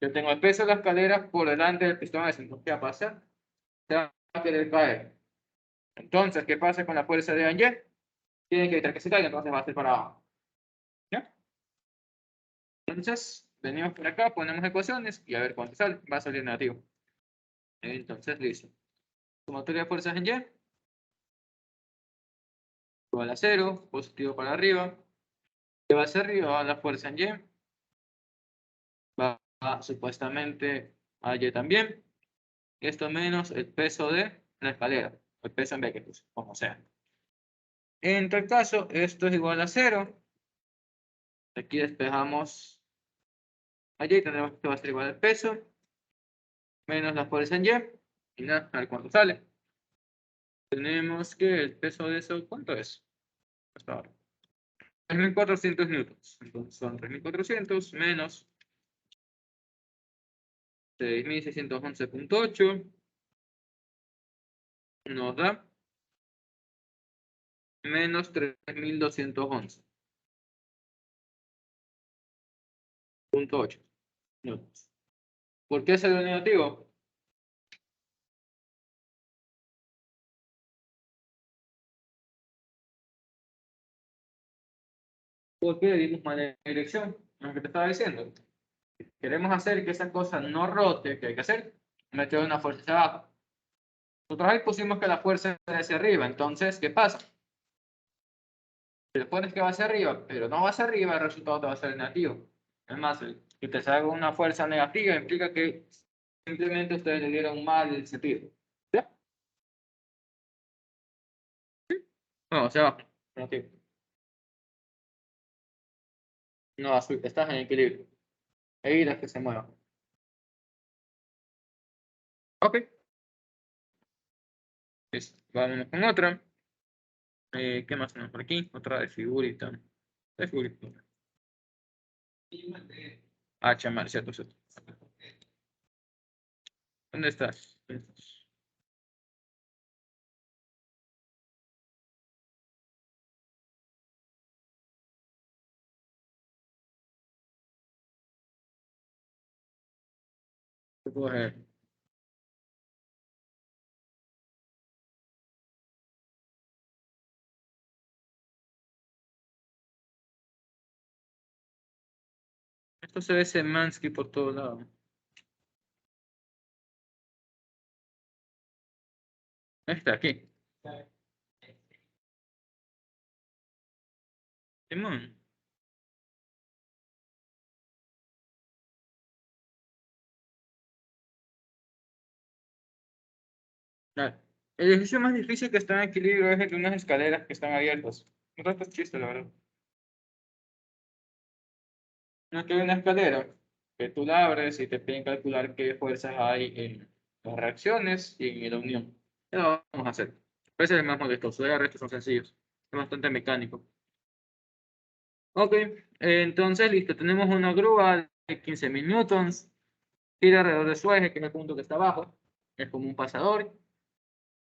Yo tengo el peso de la escalera por delante del pistón ese. Entonces, ¿qué va a pasar? Se va a querer caer. Entonces, ¿qué pasa con la fuerza de Y? Tiene que evitar que se caiga, entonces va a ser para abajo. ¿Ya? Entonces, venimos por acá, ponemos ecuaciones y a ver cuánto sale. Va a salir negativo. Entonces, listo. Sumatoria de fuerzas en Y igual a 0, positivo para arriba. ¿Qué va hacia arriba? La fuerza en Y. Va supuestamente a Y también. Esto menos el peso de la escalera. El peso en B que puse, como sea. En tal caso, esto es igual a 0. Aquí despejamos allí, tendremos que va a ser igual al peso menos la fuerza en Y. Y nada, a ver cuánto sale. Tenemos que el peso de eso, ¿cuánto es? Hasta ahora. 3.400 newtons. Entonces son 3.400 menos 6.611.8 nos da menos 3.211.8 newtons. ¿Por qué salió negativo? Porque le dimos mala dirección, lo que te estaba diciendo. Queremos hacer que esa cosa no rote, ¿qué hay que hacer? Meter una fuerza hacia abajo. Nosotros ahí pusimos que la fuerza es hacia arriba, entonces, ¿qué pasa? Si le pones que va hacia arriba, pero no va hacia arriba, el resultado te va a ser negativo. Es más, que te salga una fuerza negativa implica que simplemente ustedes le dieron mal el sentido. ¿Ya? No, hacia abajo. Negativo. No, azul, estás en equilibrio. Evitas que se mueva. Ok. Listo. Vámonos con otra. ¿Qué más tenemos por aquí? Otra de figurita. De figurita. Ah, chamar, cierto, cierto. ¿Dónde estás? ¿Dónde estás? ¿Qué puedo hacer? Esto se ve Semansky por todos lados. Está aquí. Simón. Dale. El ejercicio más difícil que está en equilibrio es el de unas escaleras que están abiertas. El resto es chiste, la verdad. No es que hay una escalera que tú la abres y te piden calcular qué fuerzas hay en las reacciones y en la unión. Eso lo vamos a hacer. Ese es el más molestoso. El resto son sencillos. Es bastante mecánico. Ok, entonces listo. Tenemos una grúa de 15.000 newtons. Gira alrededor de su eje, que es el punto que está abajo. Es como un pasador.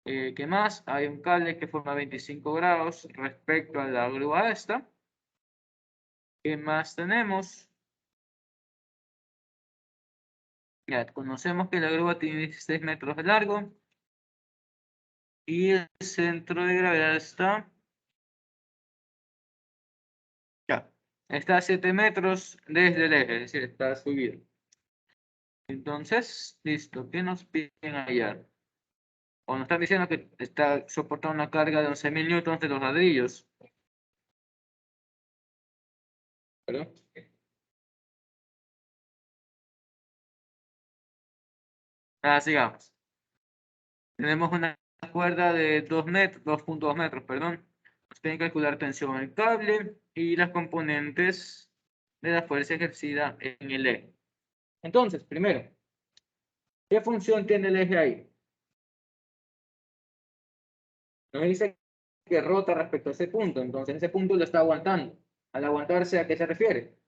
¿Qué más? Hay un cable que forma 25 grados respecto a la grúa esta. ¿Qué más tenemos? Ya conocemos que la grúa tiene 16 metros de largo. Y el centro de gravedad está... Ya, está a 7 metros desde el eje, es decir, está subido. Entonces, listo, ¿qué nos piden allá? O nos están diciendo que está soportando una carga de 11.000 newtons de los ladrillos. ¿Verdad? Ah, sigamos. Tenemos una cuerda de 2 metros, 2.2 metros, perdón. Nos piden calcular tensión en el cable y las componentes de la fuerza ejercida en el eje. Entonces, primero, ¿qué función tiene el eje ahí? Nos dice que rota respecto a ese punto, entonces ese punto lo está aguantando. Al aguantarse, ¿a qué se refiere?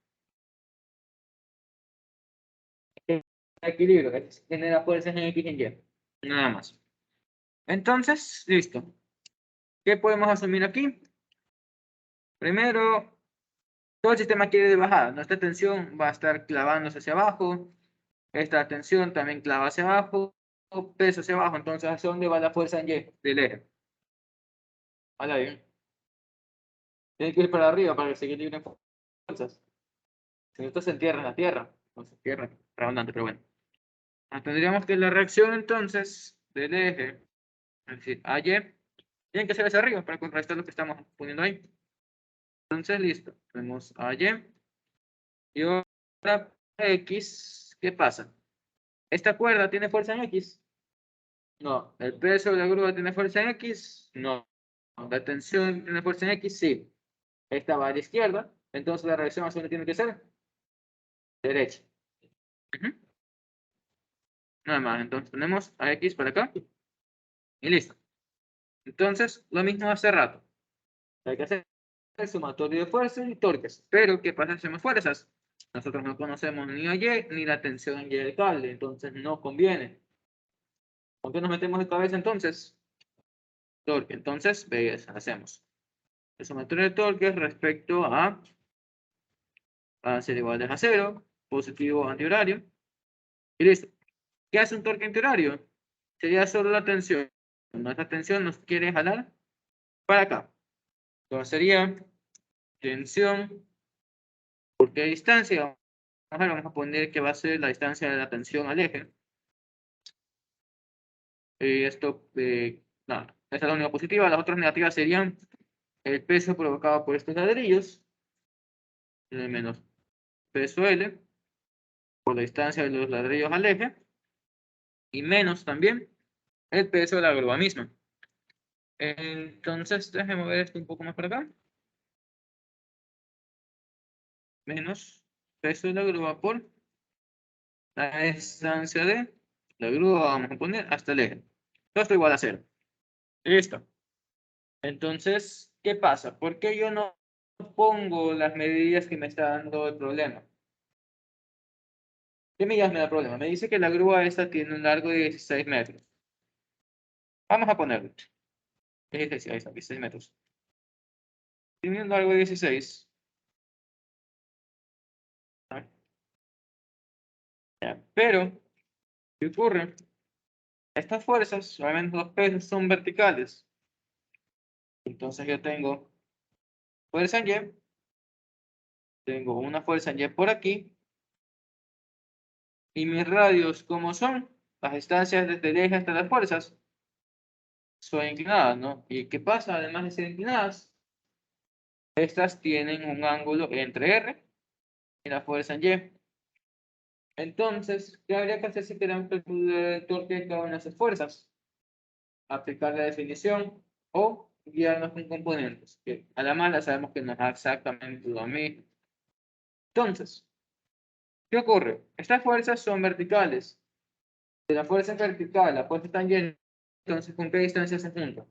Equilibrio, que genera fuerzas en X y en Y. Nada más. Entonces, listo. ¿Qué podemos asumir aquí? Primero, todo el sistema quiere de bajada. Nuestra tensión va a estar clavándose hacia abajo. Esta tensión también clava hacia abajo. peso hacia abajo, entonces ¿hacia dónde va la fuerza en Y del eje? Vale, bien. Tiene que ir para arriba para que se equilibren fuerzas. Si no, esto se entierra en la tierra. No se entierra, redundante, pero bueno. Tendríamos que la reacción entonces del eje, es decir, AY, tiene que ser hacia arriba para contrarrestar lo que estamos poniendo ahí. Entonces, listo. Tenemos AY. Y ahora X, ¿qué pasa? ¿Esta cuerda tiene fuerza en X? No. ¿El peso de la grúa tiene fuerza en X? No. ¿La tensión tiene fuerza en X? Sí. Esta va a la izquierda. Entonces la reacción hacia dónde tiene que ser derecha. Nada más. Entonces tenemos a X para acá. Y listo. Entonces, lo mismo hace rato. Hay que hacer el sumatorio de fuerzas y torques. Pero, ¿qué pasa si hacemos fuerzas? Nosotros no conocemos ni a Y ni la tensión en Y del cable. Entonces, no conviene. ¿Con qué nos metemos de cabeza entonces? Torque. Entonces, veis, hacemos el sumatorio de torques respecto a ser igual a 0, positivo antihorario. Y listo. ¿Qué hace un torque antihorario? Sería solo la tensión. Nuestra tensión nos quiere jalar para acá. Entonces sería tensión por qué distancia. Vamos a poner que va a ser la distancia de la tensión al eje. Esto, nada, esta es la única positiva. Las otras negativas serían el peso provocado por estos ladrillos, menos peso L, por la distancia de los ladrillos al eje, y menos también el peso de la grúa misma. Entonces, déjenme mover esto un poco más para acá. Menos peso de la grúa por la distancia de la grúa, vamos a poner hasta el eje. Todo esto igual a 0. Listo. Entonces, ¿qué pasa? ¿Por qué yo no pongo las medidas que me está dando el problema? ¿Qué medidas me da el problema? Me dice que la grúa esta tiene un largo de 16 metros. Vamos a ponerlo. 16, ahí está, 16 metros. Tiene un largo de 16. Pero, ¿qué ocurre? Estas fuerzas, solamente los pesos, son verticales. Entonces yo tengo fuerza en Y. Tengo una fuerza en Y por aquí. Y mis radios, ¿cómo son? Las distancias desde el eje hasta las fuerzas son inclinadas, ¿no? ¿Y qué pasa? Además de ser inclinadas, estas tienen un ángulo entre R y la fuerza en Y. Entonces, ¿qué habría que hacer si queremos calcular el torque de cada una de esas fuerzas? Aplicar la definición o guiarnos con componentes, que a la mala sabemos que nos da exactamente lo mismo. Entonces, ¿qué ocurre? Estas fuerzas son verticales. Si la fuerza es vertical, la fuerza está llena, entonces ¿con qué distancia se juntan?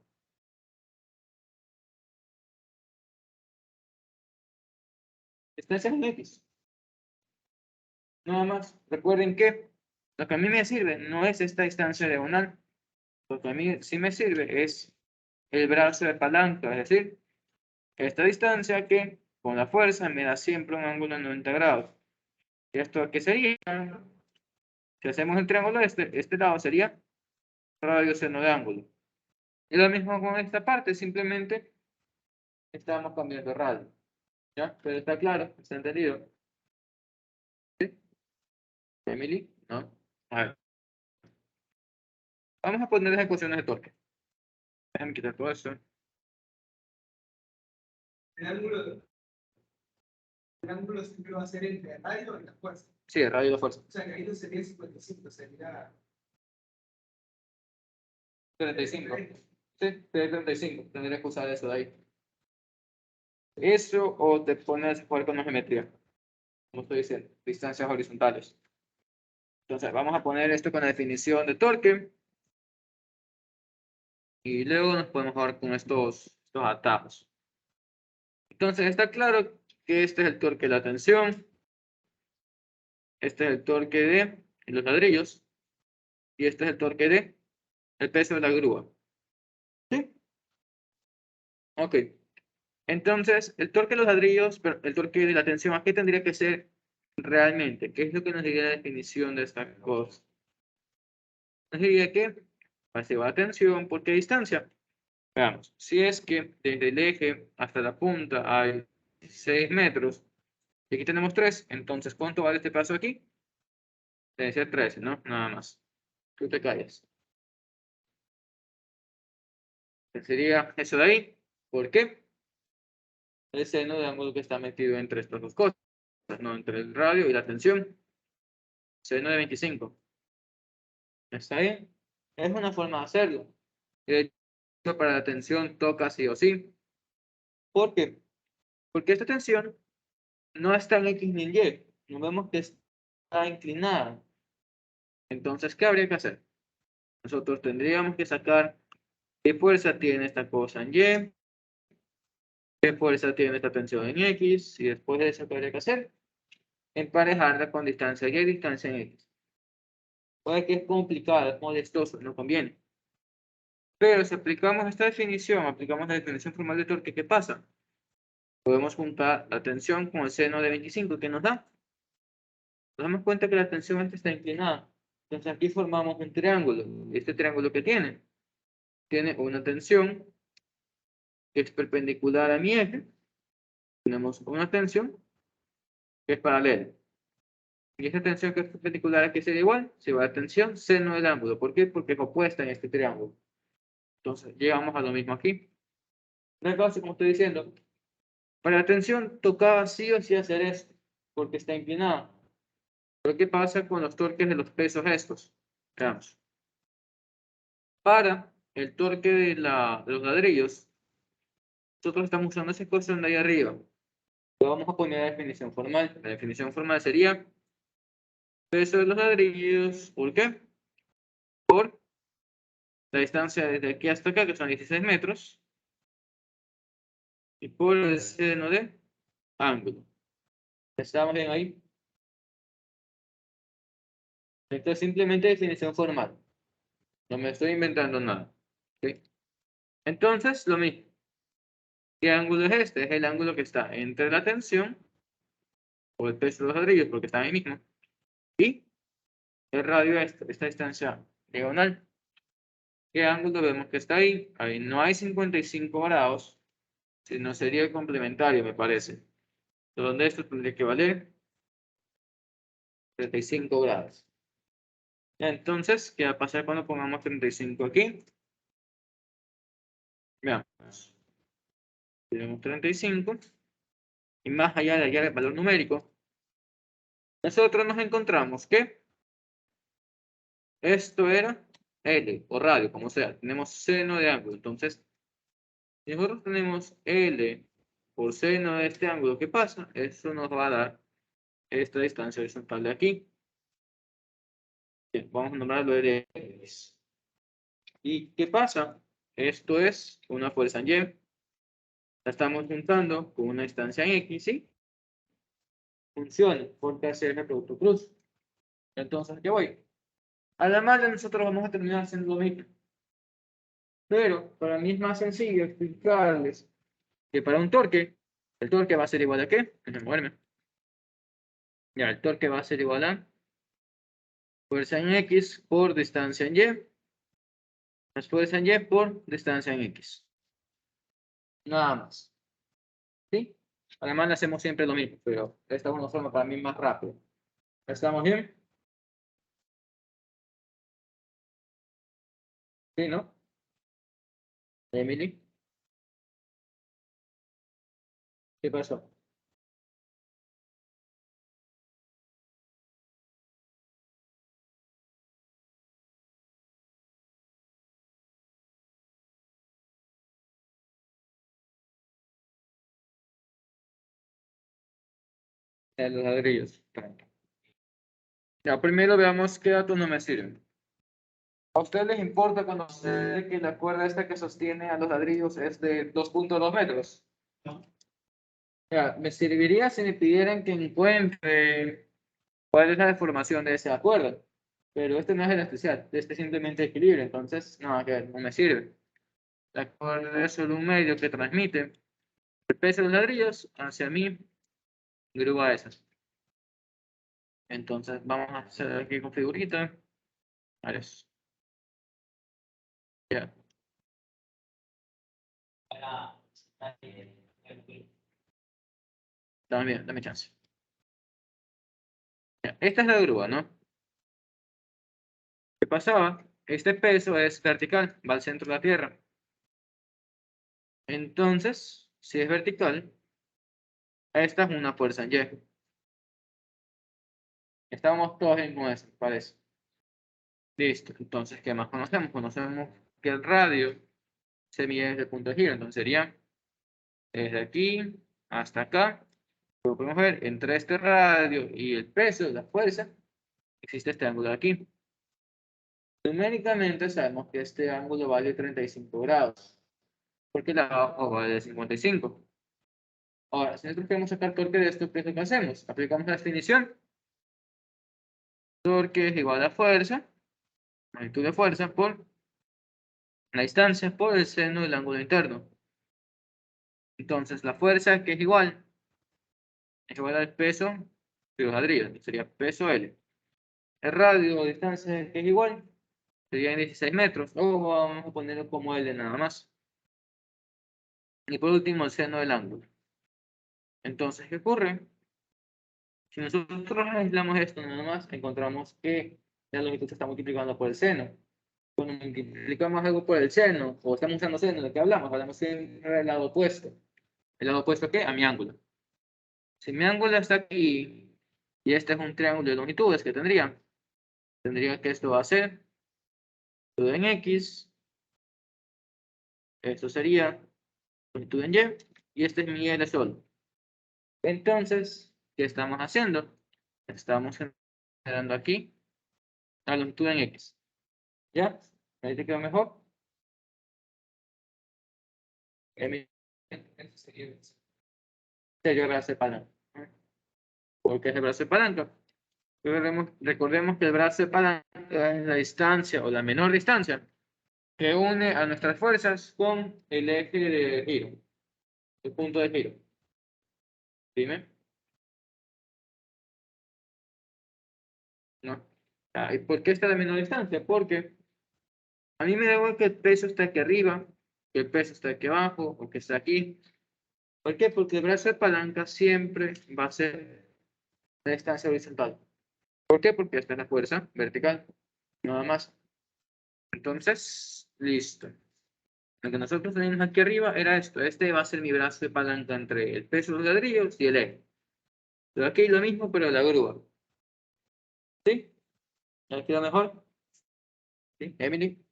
Distancias en X. Nada más. Recuerden que lo que a mí me sirve no es esta distancia diagonal. Lo que a mí sí me sirve es el brazo de palanca, es decir, esta distancia que con la fuerza me da siempre un ángulo de 90 grados. ¿Y esto qué sería? Si hacemos el triángulo este lado sería radio seno de ángulo. Y lo mismo con esta parte, simplemente estamos cambiando radio. ¿Ya? Pero está claro, está entendido. ¿Sí? Emily, ¿no? A ver. Vamos a poner las ecuaciones de torque. Déjame quitar todo esto. El ángulo siempre va a ser entre el radio y la fuerza. Sí, el radio y la fuerza. O sea, que ahí no sería 55, sería 35. Sí, 35. Tendrías que usar eso de ahí. Eso o te pones a jugar con la geometría. Como estoy diciendo, distancias horizontales. Entonces, vamos a poner esto con la definición de torque. Y luego nos podemos jugar con estos atajos. Entonces, está claro que este es el torque de la tensión. Este es el torque de los ladrillos. Y este es el torque de el peso de la grúa. ¿Sí? Ok. Entonces, el torque de los ladrillos, pero el torque de la tensión, ¿a qué tendría que ser realmente? ¿Qué es lo que nos diría la definición de esta cosa? Sería que pasiva la tensión, ¿por qué distancia? Veamos, si es que desde el eje hasta la punta hay 6 metros, y aquí tenemos 3, entonces ¿cuánto vale este paso aquí? Debe ser 13, ¿no? Nada más. Tú te callas. Sería eso de ahí. ¿Por qué? El seno de ángulo que está metido entre estas dos cosas, ¿no? Entre el radio y la tensión. Seno de 25. ¿Está bien? Es una forma de hacerlo. De hecho, para la tensión toca sí o sí. ¿Por qué? Porque esta tensión no está en X ni en Y. No vemos que está inclinada. Entonces, ¿qué habría que hacer? Nosotros tendríamos que sacar qué fuerza tiene esta cosa en Y, qué fuerza tiene esta tensión en X, y después de eso, ¿qué habría que hacer? Emparejarla con distancia Y y distancia en X. Puede que es complicado, es molestoso, no conviene. Pero si aplicamos esta definición, aplicamos la definición formal de torque, ¿qué pasa? Podemos juntar la tensión con el seno de 25, ¿qué nos da? Nos damos cuenta que la tensión esta está inclinada. Entonces aquí formamos un triángulo. Este triángulo que tiene una tensión que es perpendicular a mi eje. Tenemos una tensión que es paralela. Y esta tensión que es perpendicular aquí sería igual, se va a la tensión seno del ángulo. ¿Por qué? Porque es opuesta en este triángulo. Entonces llegamos a lo mismo aquí. Entonces, como estoy diciendo, para la tensión tocaba sí o sí hacer esto, porque está inclinada. Pero ¿qué pasa con los torques de los pesos estos? Veamos. Para el torque de los ladrillos, nosotros estamos usando esa ecuación de ahí arriba. Lo vamos a poner la definición formal. La definición formal sería peso de los ladrillos, ¿por qué? Por la distancia desde aquí hasta acá, que son 16 metros, y por el seno de ángulo. ¿Estamos bien ahí? Esto es simplemente definición formal. No me estoy inventando nada. ¿Sí? Entonces, lo mismo. ¿Qué ángulo es este? Es el ángulo que está entre la tensión o el peso de los ladrillos, porque están ahí mismo, y el radio esta distancia diagonal. ¿Qué ángulo vemos que está ahí? Ahí no hay 55 grados, sino sería el complementario, me parece. Donde esto tendría que valer 35 grados. Entonces, ¿qué va a pasar cuando pongamos 35 aquí? Veamos. Tenemos 35. Y más allá de allá del valor numérico, nosotros nos encontramos que esto era L o radio, como sea. Tenemos seno de ángulo. Entonces, si nosotros tenemos L por seno de este ángulo, ¿qué pasa? Eso nos va a dar esta distancia horizontal de aquí. Bien, vamos a nombrarlo X. ¿Y qué pasa? Esto es una fuerza en Y. La estamos juntando con una distancia en X, ¿sí? Funciona, porque hacer el producto cruz. Entonces, ¿qué voy? A la madre nosotros vamos a terminar haciendo lo mismo. Pero para mí es más sencillo explicarles que para un torque, el torque va a ser igual a ¿qué? Déjenme moverme. Ya, el torque va a ser igual a fuerza en X por distancia en Y, más fuerza en Y por distancia en X. Nada más. ¿Sí? Además le hacemos siempre lo mismo, pero esta es una forma para mí más rápida. ¿Estamos bien? ¿Sí, no? Emily, ¿qué pasó? Los ladrillos. Ya, primero veamos qué datos no me sirven. ¿A ustedes les importa cuando se dice que la cuerda esta que sostiene a los ladrillos es de 2.2 metros? No. Ya, me serviría si me pidieran que encuentre cuál es la deformación de esa cuerda. Pero este no es el especial, este es simplemente equilibrio, entonces no, no me sirve. La cuerda es solo un medio que transmite el peso de los ladrillos hacia mi grúa esa. Entonces vamos a hacer aquí con figurita. Vale. Ya. Para También, dame chance. Ya, esta es la grúa, ¿no? ¿Qué pasaba? Este peso es vertical, va al centro de la Tierra. Entonces, si es vertical, esta es una fuerza en Y. Estamos todos bien con eso, parece. Listo. Entonces, ¿qué más conocemos? Conocemos que el radio se mide desde el punto de giro. Entonces sería desde aquí hasta acá. Como podemos ver, entre este radio y el peso, la fuerza, existe este ángulo de aquí. Numéricamente sabemos que este ángulo vale 35 grados, porque el de abajo vale 55. Ahora, si nosotros queremos sacar torque de esto, ¿qué es lo que hacemos? Aplicamos la definición. Torque es igual a fuerza, magnitud de fuerza, por la distancia por el seno del ángulo interno. Entonces, la fuerza, que es igual al peso de los ladrillos, sería peso L. El radio o distancia, que es igual, sería en 16 metros, o vamos a ponerlo como L nada más. Y por último, el seno del ángulo. Entonces, ¿qué ocurre? Si nosotros aislamos esto nada más, encontramos que la longitud se está multiplicando por el seno. Cuando multiplicamos algo por el seno, o estamos usando seno, ¿de qué hablamos? Hablamos siempre del lado opuesto. ¿El lado opuesto a qué? A mi ángulo. Si mi ángulo está aquí, y este es un triángulo de longitudes que tendría que esto va a ser todo en X, esto sería longitud en Y, y este es mi L solo. Entonces, ¿qué estamos haciendo? Estamos generando aquí la longitud en X. ¿Ya? ¿Ahí te quedó mejor? Ese sería el Sería el brazo de palanca. ¿Por qué es el brazo de palanca? Recordemos que el brazo de palanca es la distancia o la menor distancia que une a nuestras fuerzas con el eje de giro, el punto de giro. Dime. ¿No? ¿Y por qué está la menor distancia? Porque a mí me da igual que el peso está aquí arriba, que el peso está aquí abajo o que está aquí. ¿Por qué? Porque el brazo de palanca siempre va a ser la distancia horizontal. ¿Por qué? Porque esta es la fuerza vertical. Nada más. Entonces, listo. Lo que nosotros tenemos aquí arriba era esto. Este va a ser mi brazo de palanca entre el peso de los ladrillos y el eje. Pero aquí lo mismo, pero la grúa. ¿Sí? ¿Ya queda mejor? ¿Sí? Emily.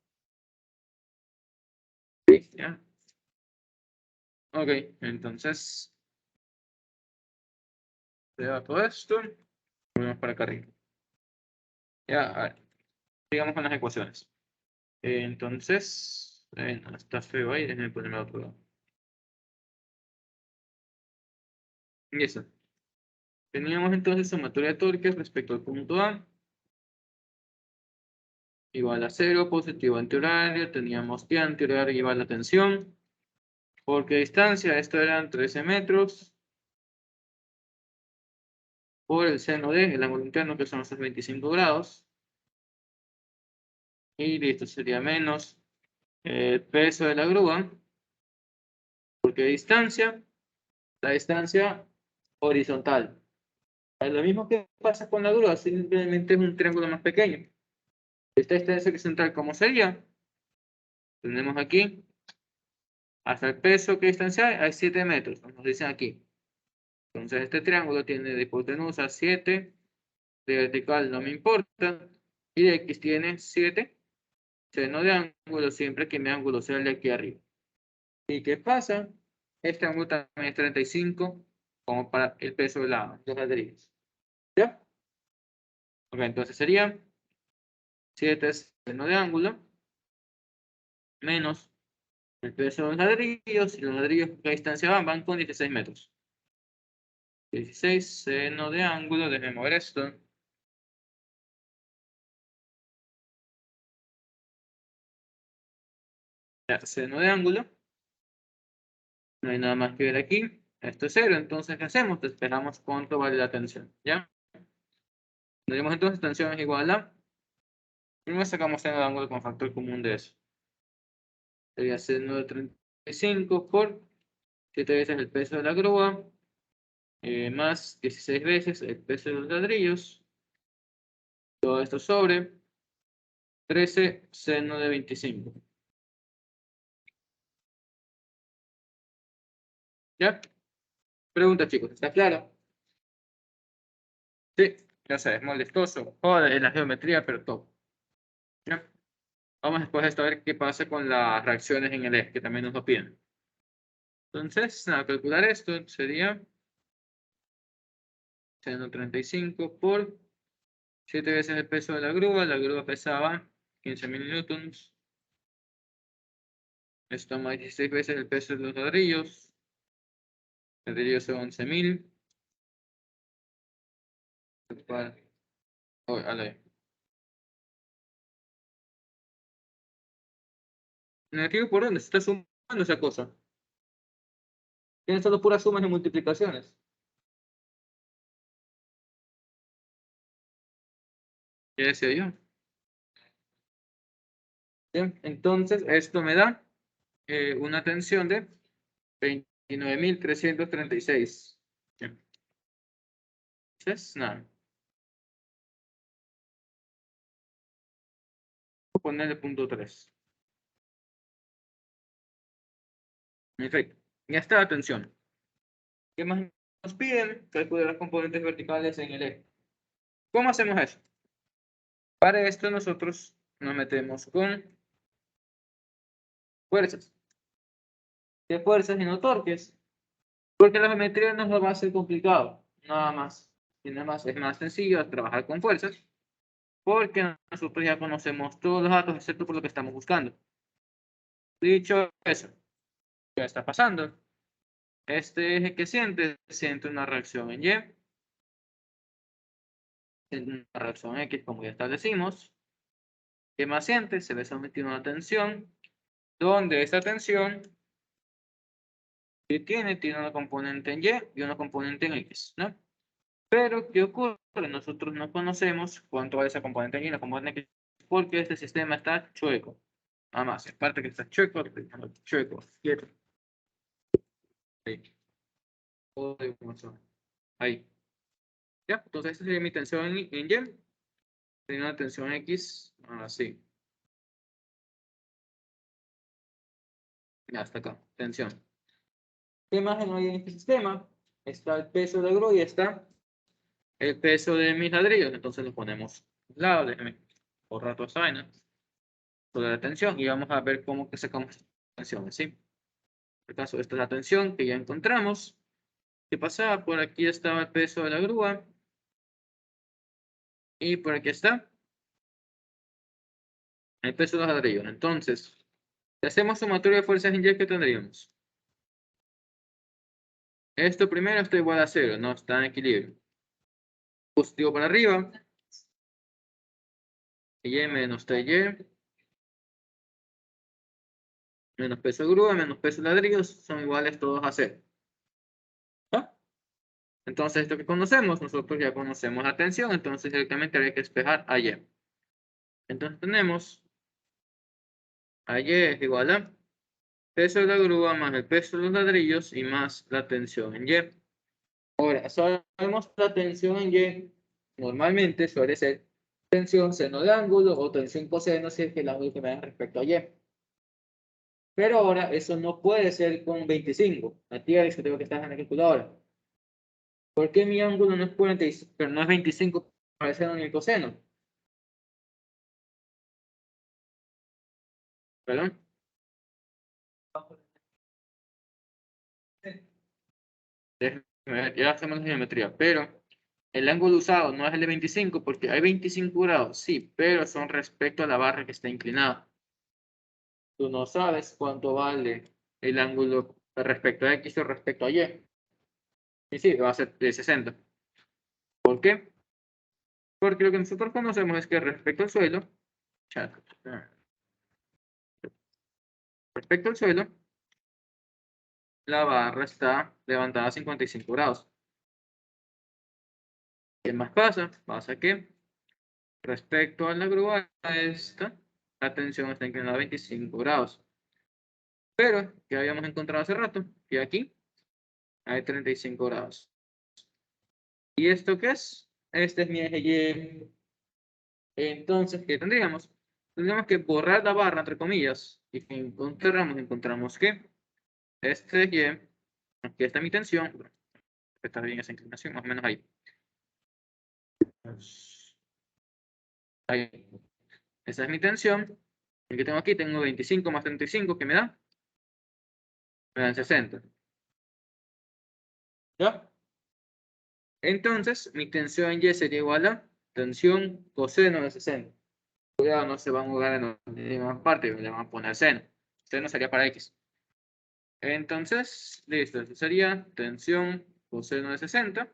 ¿Sí? ¿Ya? Ok, entonces, veo todo esto. Volvemos para acá arriba. Ya, a ver, sigamos con las ecuaciones. Entonces, no, está feo ahí, déjenme ponerme a otro lado. Y eso. Teníamos entonces sumatoria de torques respecto al punto A. Igual a 0, positivo antihorario. Teníamos que antihorario igual a tensión. ¿Por qué distancia? Esto eran 13 metros. Por el seno de el ángulo interno, que son esos 25 grados. Y listo, sería menos el peso de la grúa. ¿Por qué distancia? La distancia horizontal. Es lo mismo que pasa con la grúa, simplemente es un triángulo más pequeño. Esta distancia horizontal, ¿cómo sería? Tenemos aquí, hasta el peso, ¿qué distancia hay? Hay 7 metros, nos dicen aquí. Entonces este triángulo tiene de hipotenusa 7, de vertical no me importa, y de X tiene 7, seno de ángulo, siempre que mi ángulo sea el de aquí arriba. ¿Y qué pasa? Este ángulo también es 35, como para el peso de los ladrillos. ¿Ya? Ok, entonces sería 7 seno de ángulo, menos el peso de los ladrillos, y los ladrillos, ¿qué distancia van? Van con 16 metros. 16 seno de ángulo, déjenme mover esto. Ya, seno de ángulo. No hay nada más que ver aquí. Esto es 0, entonces ¿qué hacemos? Despejamos cuánto vale la tensión, ¿ya? Tenemos entonces tensión es igual a... Primero sacamos seno de ángulo con factor común de eso. Sería seno de 35 por 7 veces el peso de la grúa, más 16 veces el peso de los ladrillos. Todo esto sobre 13 seno de 25. ¿Ya? Pregunta, chicos, ¿está claro? Sí, ya sé, es molestoso. Joder, en la geometría, pero todo. ¿Ya? Vamos después de esto a ver qué pasa con las reacciones en el eje, que también nos lo piden. Entonces, nada, calcular esto sería seno 35 por 7 veces el peso de la grúa pesaba 15.000 newtons. Esto más 16 veces el peso de los ladrillos. Ladrillos son 11.000. ¿Negativo por dónde? Se está sumando esa cosa. Tienen solo puras sumas y multiplicaciones. ¿Qué decía yo? Bien, entonces esto me da una tensión de 29.336. Bien. Entonces, nada. Voy a ponerle punto 3. Perfecto. Ya está la tensión. ¿Qué más nos piden? Calcular las componentes verticales en el eje. ¿Cómo hacemos eso? Para esto nosotros nos metemos con fuerzas. ¿Qué fuerzas y no torques? Porque la geometría no nos va a ser complicado, nada más. Y nada más es más sencillo trabajar con fuerzas, porque nosotros ya conocemos todos los datos, excepto por lo que estamos buscando. Dicho eso, ¿qué está pasando? Este eje que siente una reacción en Y, siente una reacción en X, como ya establecimos. ¿Qué más siente? Se ve sometido a una tensión, donde esta tensión que tiene una componente en Y y una componente en X, ¿no? Pero, ¿qué ocurre? Nosotros no conocemos cuánto vale esa componente en Y y la componente en X, porque este sistema está chueco. Nada más, aparte que está chueco, chueco, quieto. Ahí. Ahí. Ya, entonces esta sería mi tensión en Y. Tiene una tensión X, así. Ya, hasta acá, tensión. ¿Qué más hay en este sistema? Está el peso de la grúa y está el peso de mis ladrillos. Entonces lo ponemos a un lado, déjenme borrar toda esta vaina. Sobre la tensión y vamos a ver cómo que sacamos tensión, ¿sí? En este caso, esta es la tensión que ya encontramos. ¿Qué pasaba? Por aquí estaba el peso de la grúa. Y por aquí está el peso de los ladrillos. Entonces, si hacemos sumatoria de fuerzas en Y, ¿qué tendríamos? Esto primero está igual a 0, no está en equilibrio. Positivo para arriba. Y menos TY. Menos peso de grúa, menos peso de ladrillos, son iguales todos a 0. ¿Ah? Entonces, esto que conocemos, nosotros ya conocemos la tensión, entonces directamente hay que despejar a Y. Entonces tenemos a Y es igual a peso de la grúa más el peso de los ladrillos y más la tensión en Y. Ahora, sabemos la tensión en Y normalmente suele ser tensión seno de ángulo o tensión coseno si es que el ángulo que me da respecto a Y. Pero ahora eso no puede ser con 25. Aquí es que tengo que estar en la calculadora. ¿Por qué mi ángulo no es 45, pero no es 25 para el seno ni el coseno? ¿Perdón? Déjame ver, ya hacemos la geometría, pero el ángulo usado no es el de 25 porque hay 25 grados, sí, pero son respecto a la barra que está inclinada. Tú no sabes cuánto vale el ángulo respecto a X o respecto a Y. Y sí, va a ser de 60. ¿Por qué? Porque lo que nosotros conocemos es que respecto al suelo, la barra está levantada a 55 grados. ¿Qué más pasa? Pasa que respecto a la grúa esta, la tensión está inclinada a 25 grados. pero que habíamos encontrado hace rato, que aquí hay 35 grados. ¿Y esto qué es? Este es mi eje Y. Entonces, ¿qué tendríamos? Tendríamos que borrar la barra, entre comillas, y que encontramos que este Y, aquí está mi tensión, está bien esa inclinación, más o menos ahí. Ahí. Esa es mi tensión. El que tengo aquí, tengo 25 más 35, ¿qué me da? Me dan 60. ¿Ya? Entonces, mi tensión en Y sería igual a tensión coseno de 60. Cuidado, no se van a jugar en la misma parte, le van a poner seno. Seno sería para X. Entonces, listo, eso sería tensión coseno de 60.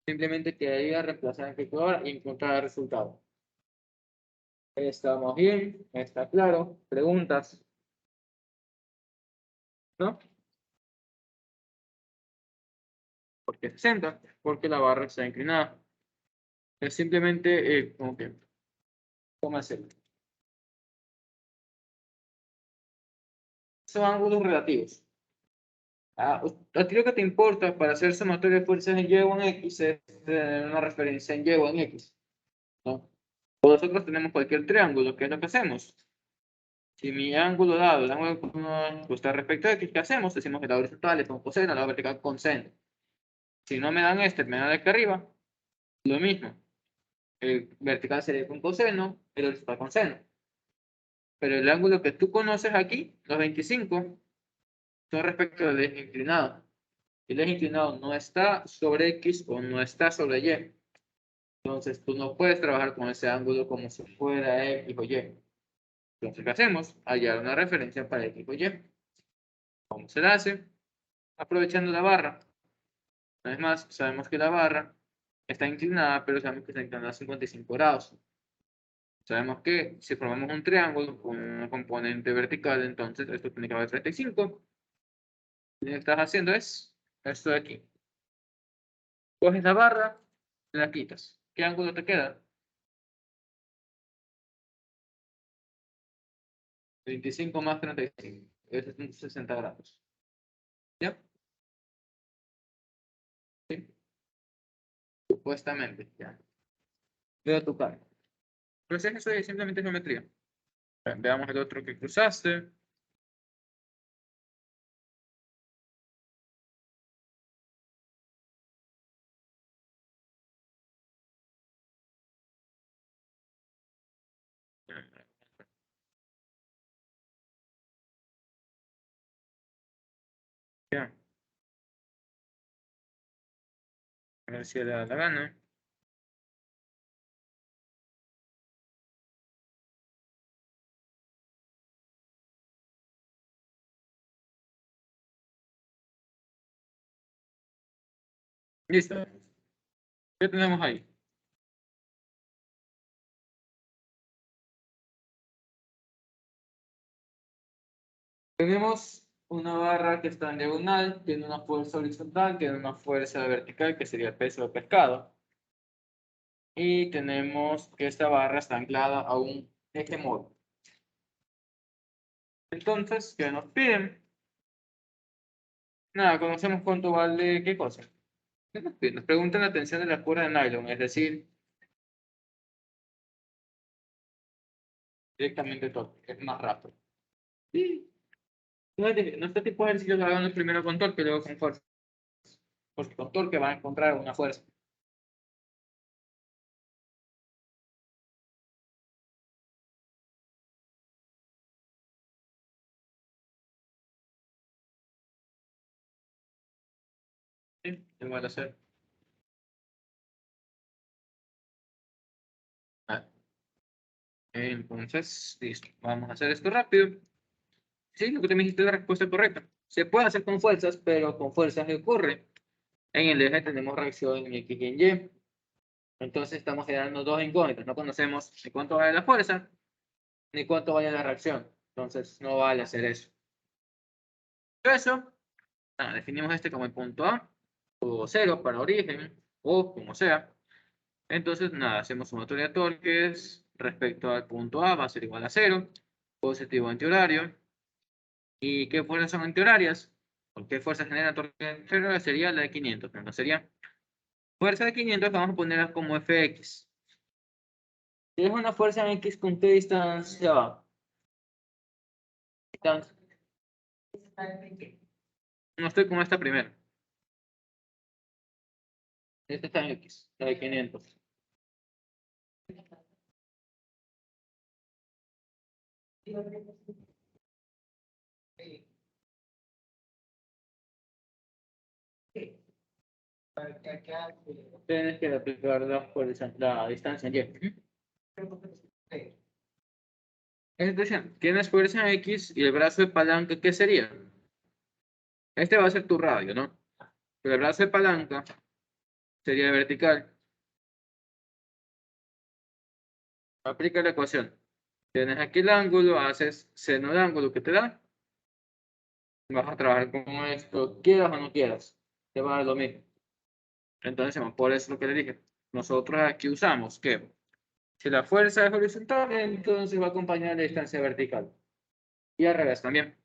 Simplemente quedaría reemplazar en calculadora y encontrar el resultado. Estamos bien, está claro. ¿Preguntas? ¿No? ¿Por qué 60? Porque la barra está inclinada. Es simplemente como que, ¿cómo hacerlo? Son ángulos relativos. A ti lo que te importa para hacer sumatoria de fuerzas en Y o en X es tener una referencia en Y o en X, ¿no? Nosotros tenemos cualquier triángulo, ¿qué es lo que hacemos? Si mi ángulo dado, el ángulo que está respecto a X, ¿qué hacemos? Decimos que la horizontal es con coseno, la vertical con seno. Si no me dan este, me dan el que arriba, lo mismo. El vertical sería con coseno, el horizontal con seno. Pero el ángulo que tú conoces aquí, los 25, son respecto del eje inclinado. El eje inclinado no está sobre X o no está sobre Y. Entonces tú no puedes trabajar con ese ángulo como si fuera X o Y. Entonces, ¿qué hacemos? Hallar una referencia para X o Y. ¿Cómo se hace? Aprovechando la barra. Una más, sabemos que la barra está inclinada, pero sabemos que está inclinada a 55 grados. Sabemos que si formamos un triángulo con una componente vertical, entonces esto tiene que valer 35. Lo que estás haciendo es esto de aquí. Coges la barra, la quitas. ¿Qué ángulo te queda? 25 más 35. Eso es 60 grados. ¿Ya? ¿Sí? Supuestamente. Ya. Veo tu cara. Pero si es eso, es simplemente geometría. Veamos el otro que cruzaste. Ya. A ver si le da la gana. Listo. ¿Qué tenemos ahí? Tenemos una barra que está en diagonal, tiene una fuerza horizontal, tiene una fuerza vertical, que sería el peso del pescado. Y tenemos que esta barra está anclada a un eje móvil. Entonces, ¿qué nos piden? Nada, conocemos cuánto vale qué cosa. ¿Qué nos piden? Nos preguntan la tensión de la cuerda de nylon, es decir, directamente torque, es más rápido. Sí. No, no este tipo de ejercicios lo hagan primero con torque y luego con fuerza. Porque con torque van a encontrar una fuerza. Sí, igual a hacer. Entonces, listo. Vamos a hacer esto rápido. Sí, lo que te me dijiste es la respuesta correcta. Se puede hacer con fuerzas, pero con fuerzas que ocurre. En el eje tenemos reacción en X y en Y. Entonces estamos generando dos incógnitas. No conocemos ni cuánto vale la fuerza, ni cuánto vale la reacción. Entonces no vale hacer eso. Eso, definimos este como el punto A, o 0 para origen, o como sea. Entonces, nada, hacemos sumatoria de torques, respecto al punto A va a ser igual a 0, positivo antihorario. ¿Y qué fuerzas son antihorarias? ¿O qué fuerza genera torque antihorario? Sería la de 500. Entonces sería fuerza de 500 que vamos a ponerla como Fx. Si es una fuerza en X, ¿con qué distancia va? Distancia. No estoy con esta primera. Esta está en X, la de 500. Tienes que aplicar la distancia en Y. Entonces, tienes fuerza en X y el brazo de palanca, ¿qué sería? Este va a ser tu radio, ¿no? Pero el brazo de palanca sería vertical. Aplica la ecuación. Tienes aquí el ángulo, haces seno de ángulo que te da. Vas a trabajar con esto, quieras o no quieras. Te va a dar lo mismo. Entonces, por eso es lo que le dije. Nosotros aquí usamos que si la fuerza es horizontal, entonces va a acompañar la distancia vertical. Y al revés también.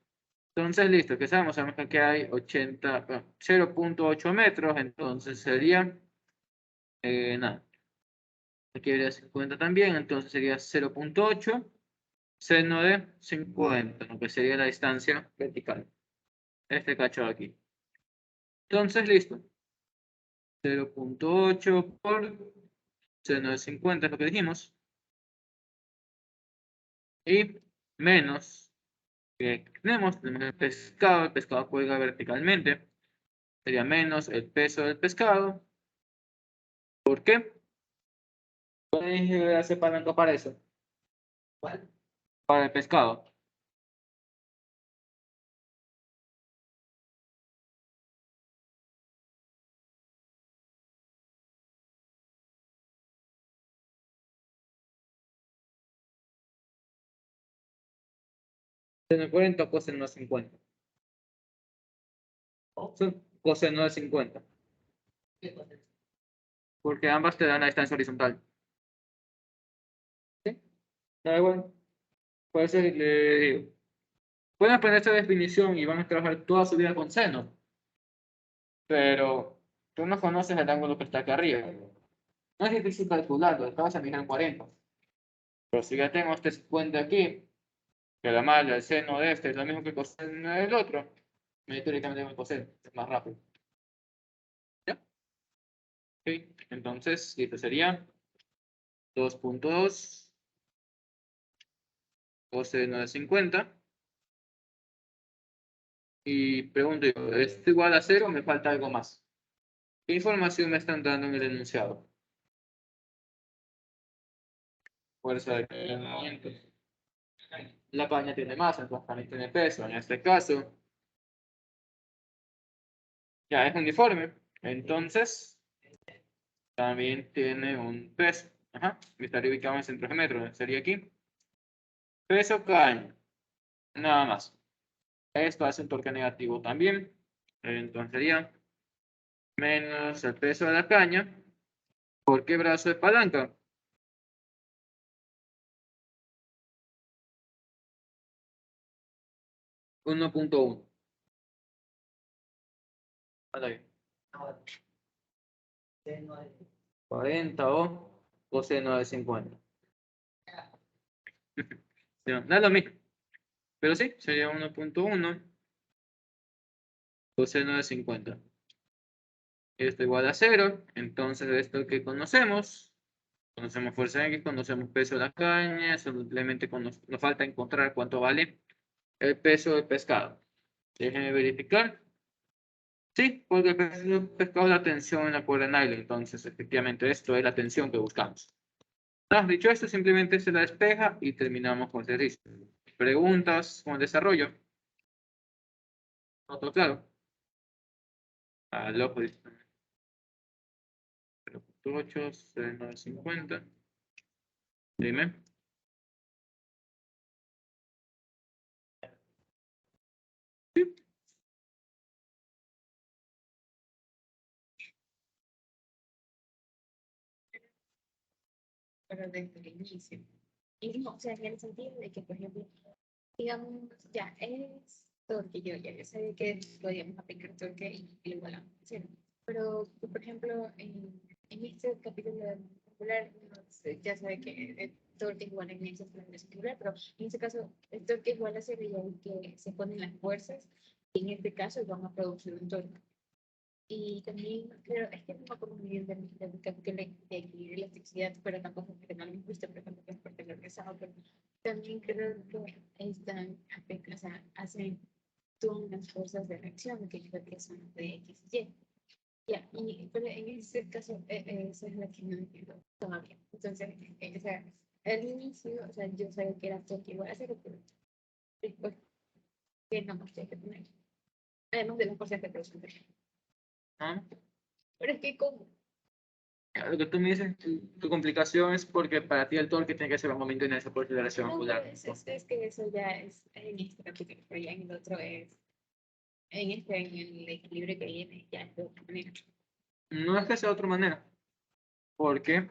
Entonces, listo, que sabemos, sabemos que aquí hay 0.8 metros, entonces sería, nada, aquí habría 50 también, entonces sería 0.8 seno de 50, lo que sería la distancia vertical. Este cacho de aquí. Entonces, listo. 0.8 por seno de 50 es lo que dijimos. Y menos que tenemos el pescado cuelga verticalmente. Sería menos el peso del pescado. ¿Por qué? ¿Cuál hace palanca para eso? ¿Cuál? Para el pescado. Seno de 40 o coseno de 50. Son coseno de 50. ¿Qué cosa? Porque ambas te dan la distancia horizontal. ¿Sí? Da igual. Por eso le digo. Pueden aprender esta definición y van a trabajar toda su vida con seno. Pero tú no conoces el ángulo que está acá arriba. No es difícil calcularlo, estabas a mirar en 40. Pero si ya tengo este 50 aquí, que la malla, el seno de este es lo mismo que el coseno del otro, me directamente el coseno, es más rápido. ¿Ya? Ok, entonces, esto sería 2.2 coseno de 50. Y pregunto yo, ¿esto igual a 0 o me falta algo más? ¿Qué información me están dando en el enunciado? Fuerza de 500. La caña tiene masa, entonces también tiene peso. En este caso, ya es uniforme. Entonces, también tiene un peso. Ajá. Estaría ubicado en centros de metro. Sería aquí. Peso caña. Nada más. Esto hace un torque negativo también. Entonces sería menos el peso de la caña. ¿Por qué brazo de palanca? Uno punto uno. No, seno de 40 o coseno de 50. No, no es lo mismo. Pero sí, sería 1.1 coseno de 50. Esto igual a 0. Entonces, esto que conocemos fuerza X, conocemos peso de la caña. Simplemente nos falta encontrar cuánto vale el peso del pescado. Déjenme verificar. Sí, porque el peso del pescado es la tensión en la cuerda de nylon. Entonces, efectivamente, esto es la tensión que buscamos. Dicho esto, simplemente se la despeja y terminamos con el ejercicio. Preguntas con el desarrollo. ¿Todo claro? Aló, pues. 0.8, 0.950. Dime. Pero desde el inicio. Y no, o sea, en el sentido de que, por ejemplo, digamos, ya es torque, yo sabía que podíamos aplicar torque y lo igualamos, ¿cierto? Pero, por ejemplo, en este capítulo de popular, no sé, ya sabe que el torque igual en ese plan de popular, pero en este caso, el torque igual a ser el que se ponen las fuerzas, y en este caso van a producir un torque. Y también creo, es que no me acuerdo muy bien del capítulo de equilibrio y elasticidad, pero tampoco que no lo hemos visto, pero tampoco es porque lo he pensado, pero también creo que están, o sea, hacen todas las fuerzas de reacción, que creo que son de X y Y. Ya, y pero en ese caso, esa es la que no entiendo todavía. Entonces, o sea, al inicio, o sea, yo sabía que era todo igual a cero, pero después, que no más que poner? Además de las fuerzas de producción. ¿no? Pero es que, ¿cómo? Lo que tú me dices, tu complicación es porque para ti el torque tiene que ser un momento en esa por aceleración No, pero angular. es que eso ya es en este capítulo, pero ya en el otro es, en el equilibrio que viene, ya es de otra manera. No es que sea de otra manera, porque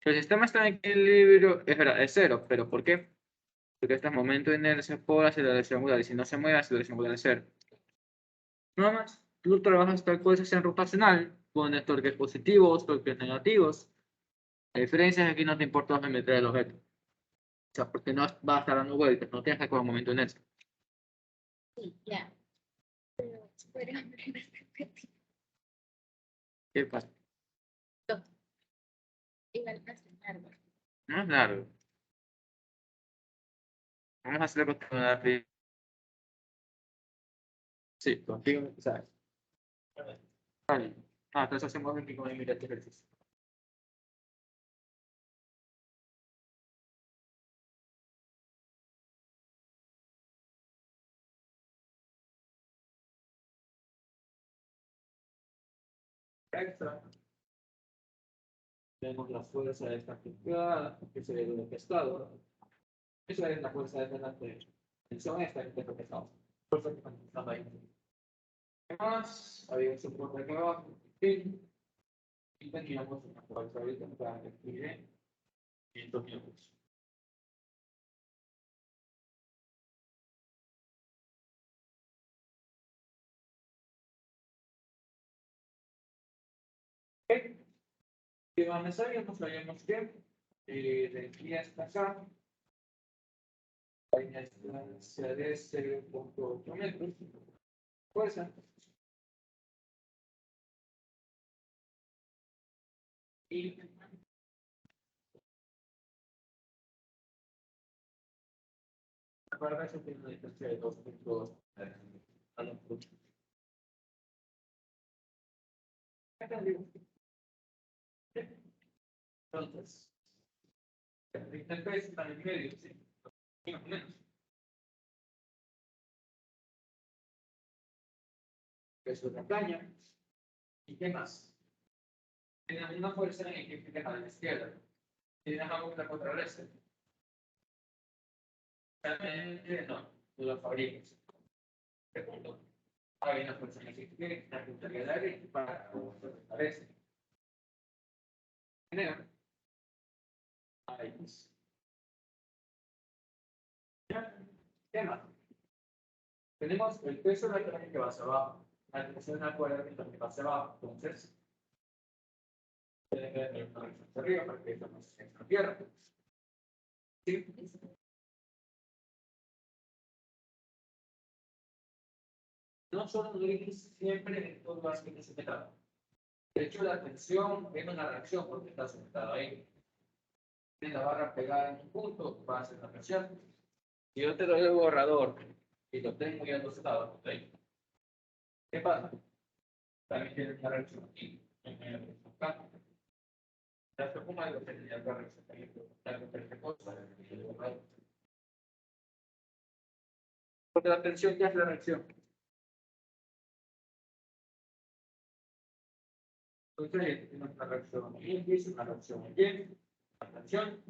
si el sistema está en equilibrio, es verdad, es cero, pero ¿por qué? Porque este es momento de inercia por aceleración angular, y si no se mueve, la aceleración angular es cero. Nada más, tú trabajas tal cual en rotacional, pones torques positivos, torques negativos. La diferencia es que aquí no te importa dónde meter el objeto. O sea, porque no va a estar dando vueltas, no tienes que con el momento de inercia. Sí, ya. Pero, pero, ¿Qué pasa? igual no es tan largo. No es largo. Vamos a hacerlo con una. Sí, contigo, ¿sabes? Vale. Ah, entonces hacemos 25 minutos de ejercicio. Extra. Tenemos la fuerza de esta actividad, que se ve de pescado. Esa es la fuerza de la tensión esta que tengo pescado. Fuerza que estamos ahí. Además, había un soporte acá abajo. Y teníamos una fuerza ahorita para escribir 500 minutos. ¿Qué más necesariamente sabíamos que de aquí hasta acá hay una distancia de 0.8 metros. Fuerza. Y para eso tiene una distancia de 2.2 a la fruta. Entonces, el peso está en medio, ¿sí? Más o menos. Peso de la caña. ¿Y qué más? Tiene la misma fuerza en el que a la izquierda. Tiene algo que la contrarresta. Realmente no, tú lo fabricas. Segundo, hay una fuerza en el que la puntería de aire para contrarrestar. Genera. Ahí es. ¿Qué más? Tenemos el peso de la caña que va hacia abajo. La presión de la cuerda que va hacia abajo. Entonces, tiene que tener una dirección hacia arriba para que esto no se pierda. ¿Sí? No solo no X siempre en todo más que sujetado. De hecho, la tensión es una reacción porque está sujetado ahí. Si la barra pegada en un punto, va a ser una presión. Si yo te doy el borrador y lo tengo ya sujetado, ¿okay? ¿Qué pasa? También tiene una reacción aquí. En el acá. Ya se como algo que tenía otra reacción ahí, algo que te cosa, el borrador. Porque la tensión ya es la reacción. Entonces, tiene una reacción X, una reacción Y, la tensión.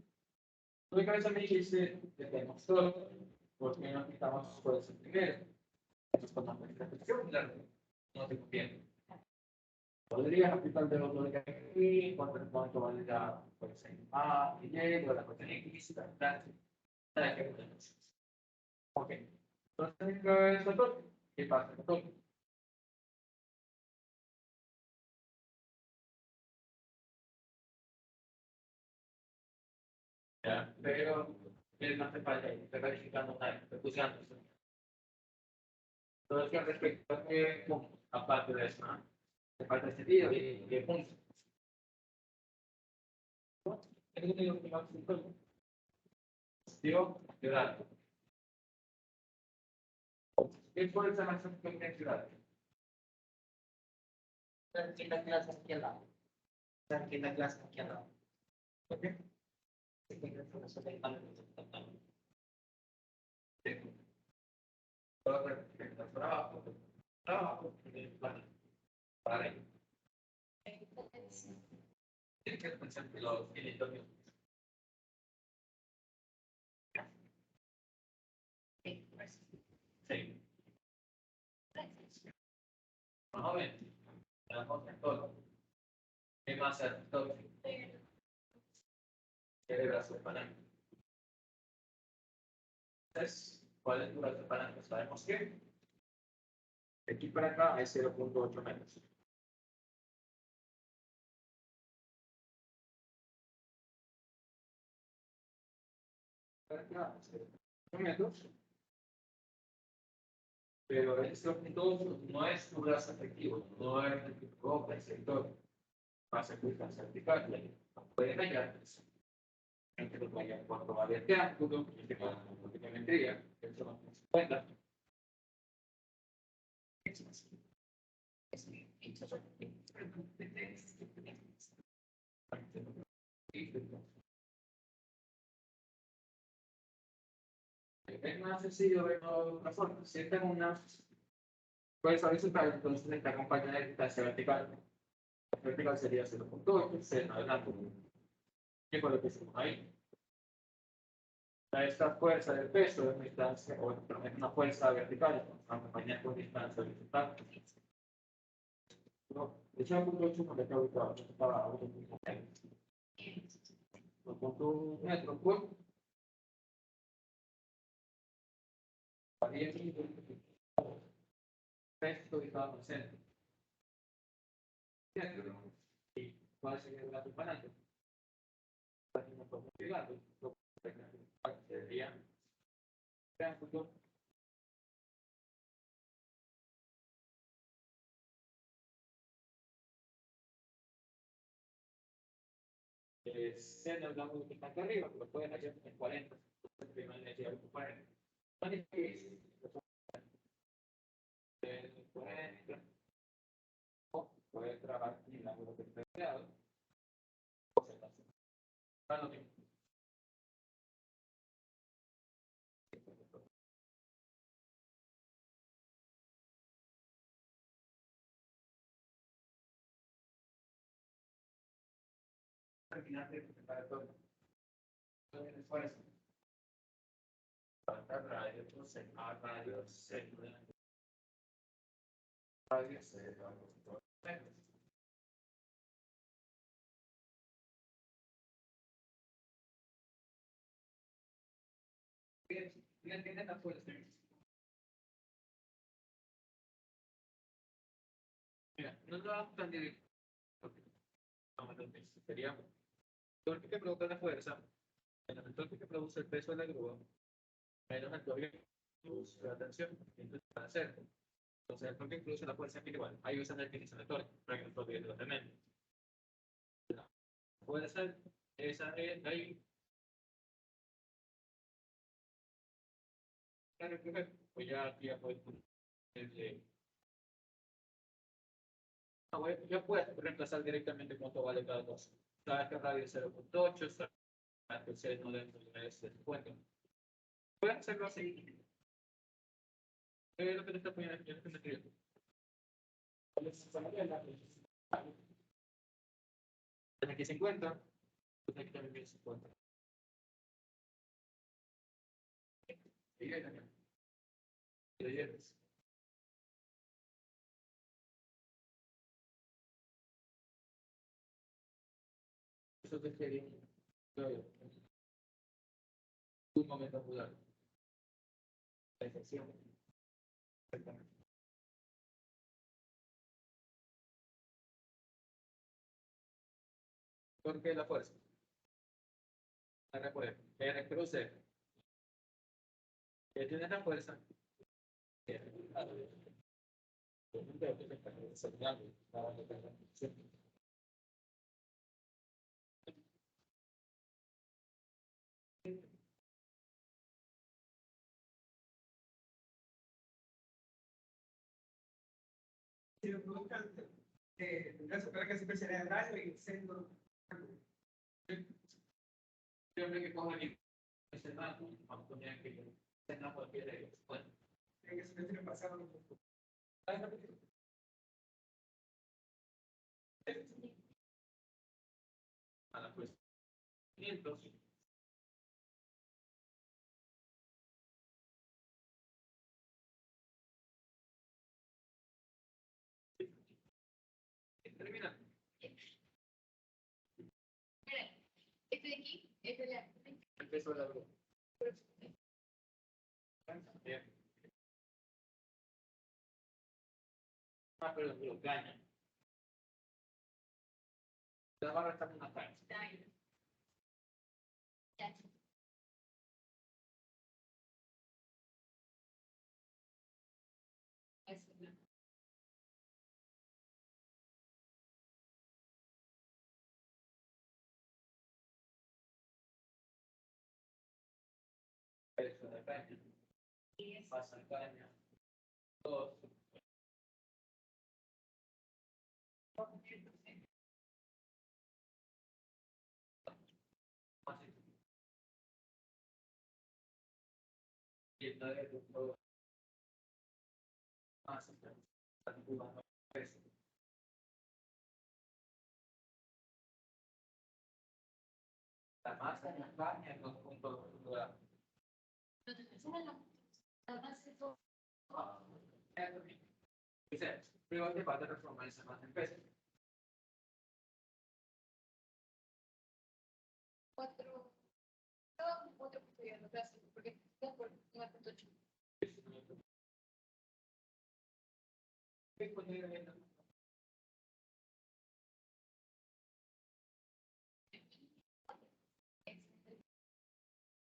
Tu cabeza me dice que tenemos todo, porque no aplicamos fuerza primero. Entonces, cuando me la tensión, claro, no te conviene. Podrías aplicar de otro de aquí, cuánto vale la fuerza en A, y Y, o la fuerza en X, tal, que podemos. Ok. Entonces, ¿qué pasa? Ya, pero no hace falta ir verificando nada, estoy usando. Entonces, con respecto a qué punto, aparte de eso, ¿no? Te falta sentido y qué punto. Es que tengo que más punto. Positivo, ciudad. ¿Qué fuerza más en ciudad? Quinta clase aquí al lado. Quinta clase aquí al lado. ¿Ok? Todo respecto al trabajo, para ello. Tiene que pensar que los electrones. Sí. Vamos a ver. Tenemos en todo. ¿Qué más hace todo? ¿Qué debe hacer para ello? Entonces, ¿cuál es tu brazo para ello? Sabemos que de aquí para acá es 0.8 metros. Para acá, 0.8 metros. Pero el 0.8 no es tu brazo efectivo, no es el que provoca el sector. Pasa que es vertical, no puede hallar. Entre los vaya cuánto vale este ángulo, y este va a la geometría, eso no se cuenta. Es más sencillo verlo de otra forma. Si esta es una fuerza horizontal, entonces está acompañada de distancia vertical. La vertical sería 0.8, seno del ángulo. ¿Qué fue lo que hicimos ahí? Esta fuerza del peso es una distancia, o es una fuerza vertical, acompañada con distancia horizontal. No, de hecho, el punto 8 no le queda ubicado, estaba a 1.1 metros, pues, varía aquí, está ubicado en el centro. ¿Y cuál sería el dato para antes? No podemos llegar, sería triángulo. Seno el ángulo que está acá arriba, que lo pueden hallar en 40. Entonces, primero le decía 40. ¿Cuál es? 40. O puede trabajar en el ángulo que está creado. Para lo mismo. Terminar de presentar todo. Entonces, esfuerzo. Para radio, entonces, a radio, radio, bien, tiene la fuerza. Mira, no lo vamos tan directo. Sería el torque que provoca la fuerza, menos el torque que produce el peso de la grúa, menos el torque que produce la tensión, entonces van a ser. Entonces el torque que produce la fuerza es igual. Ahí usan la definición de torque, para que el torque lo tremendo. La fuerza, esa es ahí. Claro, pues ya aquí ya puedes ya puedes reemplazar directamente cuánto vale cada cosa. Sabes que radio es 0.8, sabes que el seno dentro es 50. Puedes hacerlo así. Es lo que te está poniendo aquí en este material. Tienes aquí 50, pues aquí también tienes 50. Y ahí también. Y ahí eres. Eso te sería un momento angular. La sección. Exactamente. ¿Por qué la fuerza? R por F. R cruz F. ¿Qué tiene la fuerza? Si lo produzcan, tendrás que esperar que siempre será el radio y el centro. Siempre que cojan ese dato, vamos a poner que tenga cualquier de ellos. Bueno, Tiene que siempre pasar un poco. a la fuerza 500. Termina. Este de aquí, este de la. El peso de la broma. Bien. Ah, pero caña. La barra está en una caña. Peso de caña. Pasa caña. 2. Y entonces, más peso. La masa en la caña es 2.2 gramos. Primero te va a transformar esa masa en peso. 4. Otro punto ya no te hace, porque 2 por 9.8.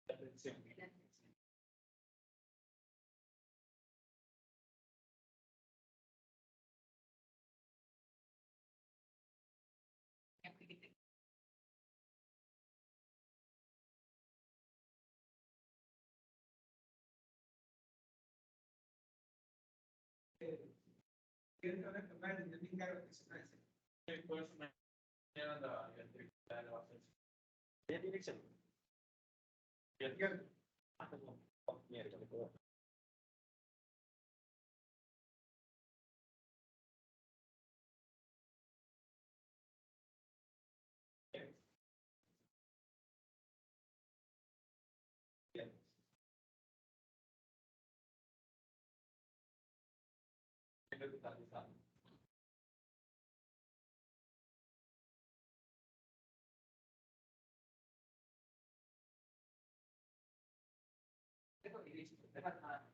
Atención. Quieren que van a tomar el bien caro que se hace. Por eso me llaman la electricidad de la base. ¿Tiene dirección? ¿Dirección? Ah, no. Oh, mierda, me puedo. Bien. Siempre te estás usando. Tengo que ir, deja nada.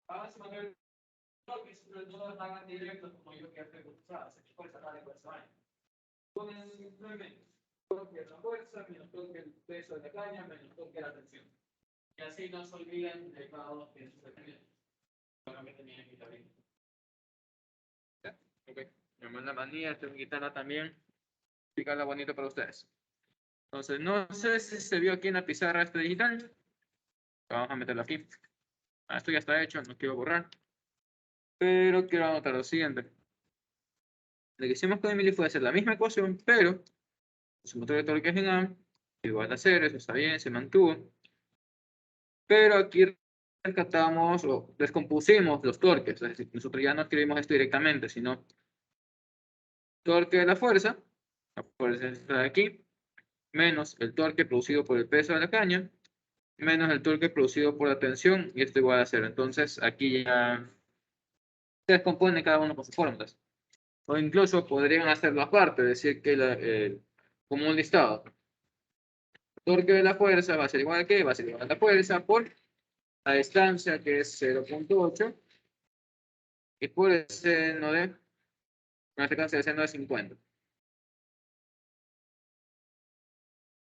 Ahora se me que sobre todo hagan directos como yo que hace cruzadas, se puede sacar de cuesta. Ponen simplemente toque la fuerza, menos toque el peso de la caña, menos toque la tensión. Y así no se olviden de cada uno de sus dependientes. Solamente tienen que estar bien. Ok, me manda manía, esta guitarra también. Explicarla bonito para ustedes. Entonces, no sé si se vio aquí en la pizarra este digital. Vamos a meterlo aquí. Esto ya está hecho, no quiero borrar. Pero quiero anotar lo siguiente. Lo que hicimos con Emily fue hacer la misma ecuación, pero su motor de torque es en A, igual a 0, eso está bien, se mantuvo. Pero aquí rescatamos o descompusimos los torques, es decir, nosotros ya no escribimos esto directamente, sino torque de la fuerza está aquí, menos el torque producido por el peso de la caña, menos el torque producido por la tensión, y esto igual a 0. Entonces, aquí ya se descompone cada uno con sus fórmulas. O incluso podrían hacerlo aparte, decir que como un listado. El torque de la fuerza va a ser igual a ¿qué? Va a ser igual a la fuerza por la distancia, que es 0.8, y por el seno de, en este caso, el seno de 50.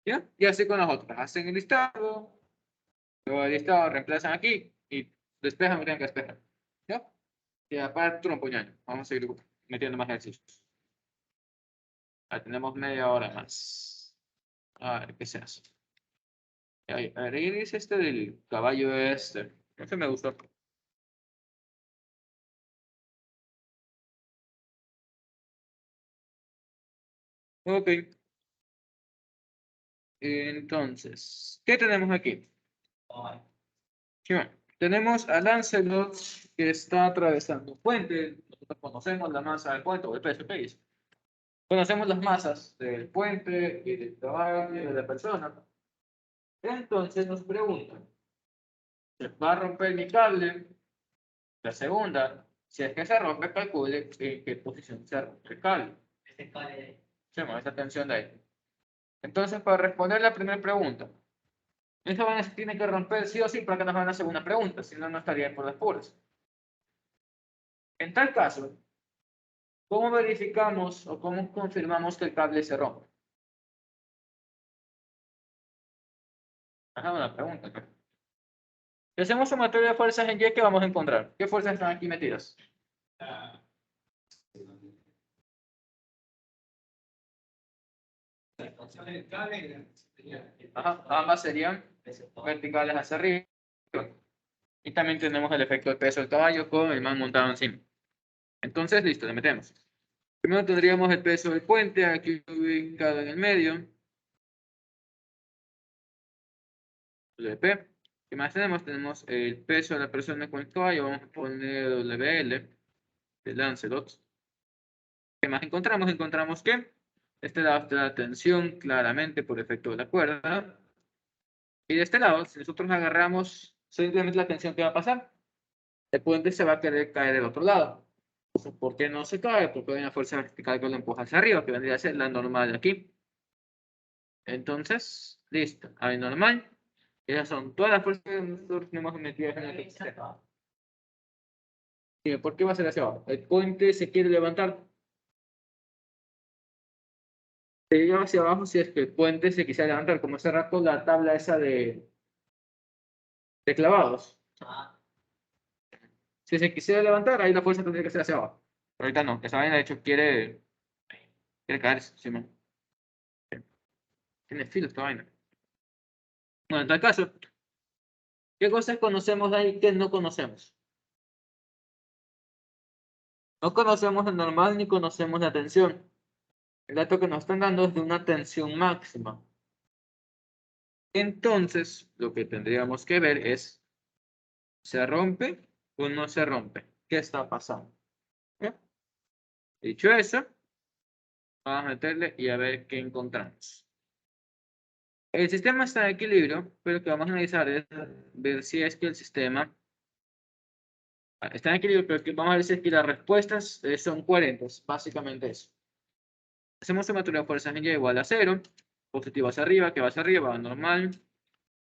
¿Ya? Y así con las otras. Hacen el listado, luego el listado reemplazan aquí y despejan lo que tienen que despejar. ¿Ya? Y aparte, un puñal. Vamos a seguir metiendo más ejercicios. Ya tenemos media hora más. A ver, ¿qué se hace? A ver, ahí dice este del caballo este. Ese me gustó. Ok. Entonces, ¿qué tenemos aquí? Sí, bueno, tenemos a Lancelot que está atravesando un puente. Nosotros conocemos la masa del puente o el peso que dice. Conocemos las masas del puente y del caballo y de la persona. Entonces nos preguntan, ¿se va a romper mi cable? La segunda, si es que se rompe, calcule en qué posición se rompe el cable. Este cale Se mueve esta tensión de ahí. Entonces, para responder la primera pregunta, esta vaina se tiene que romper sí o sí para que nos hagan la segunda pregunta, si no, no estaría por las puras. En tal caso, ¿cómo verificamos o cómo confirmamos que el cable se rompe? Ajá, una pregunta. Si hacemos sumatoria de fuerzas en Y, ¿qué vamos a encontrar? ¿Qué fuerzas están aquí metidas? Ajá, ambas serían verticales hacia arriba. Y también tenemos el efecto de peso del caballo con el man montado encima. Entonces, listo, le metemos. Primero tendríamos el peso del puente aquí ubicado en el medio. WP. ¿Qué más tenemos? Tenemos el peso de la persona con el caballo. Vamos a poner WL de Lancelot. ¿Qué más encontramos? Encontramos que este lado está la tensión claramente por efecto de la cuerda. Y de este lado, si nosotros agarramos simplemente la tensión que va a pasar, el puente se va a querer caer del otro lado. ¿Por qué no se cae? Porque hay una fuerza vertical que lo empuja hacia arriba, que vendría a ser la normal de aquí. Entonces, listo. Hay normal. Esas son todas las fuerzas que nosotros tenemos metidas en el sistema. ¿Por qué va a ser hacia abajo? El puente se quiere levantar. Se lleva hacia abajo si es que el puente se quisiera levantar, como hace rato la tabla esa de clavados. Si se quisiera levantar, ahí la fuerza tendría que ser hacia abajo. Pero ahorita no, esa vaina de hecho quiere caerse. ¿Sí, man? Tiene filo esta vaina. Bueno, en tal caso, ¿qué cosas conocemos de ahí que no conocemos? No conocemos el normal ni conocemos la tensión. El dato que nos están dando es de una tensión máxima. Entonces, lo que tendríamos que ver es, ¿se rompe o no se rompe? ¿Qué está pasando? ¿Bien? Dicho eso, vamos a meterle y a ver qué encontramos. El sistema está en equilibrio, pero lo que vamos a analizar es ver si es que el sistema está en equilibrio, pero que vamos a ver si es que las respuestas son coherentes, básicamente eso. Hacemos sumatoria de fuerzas en Y igual a 0, positivo hacia arriba, que va hacia arriba, normal,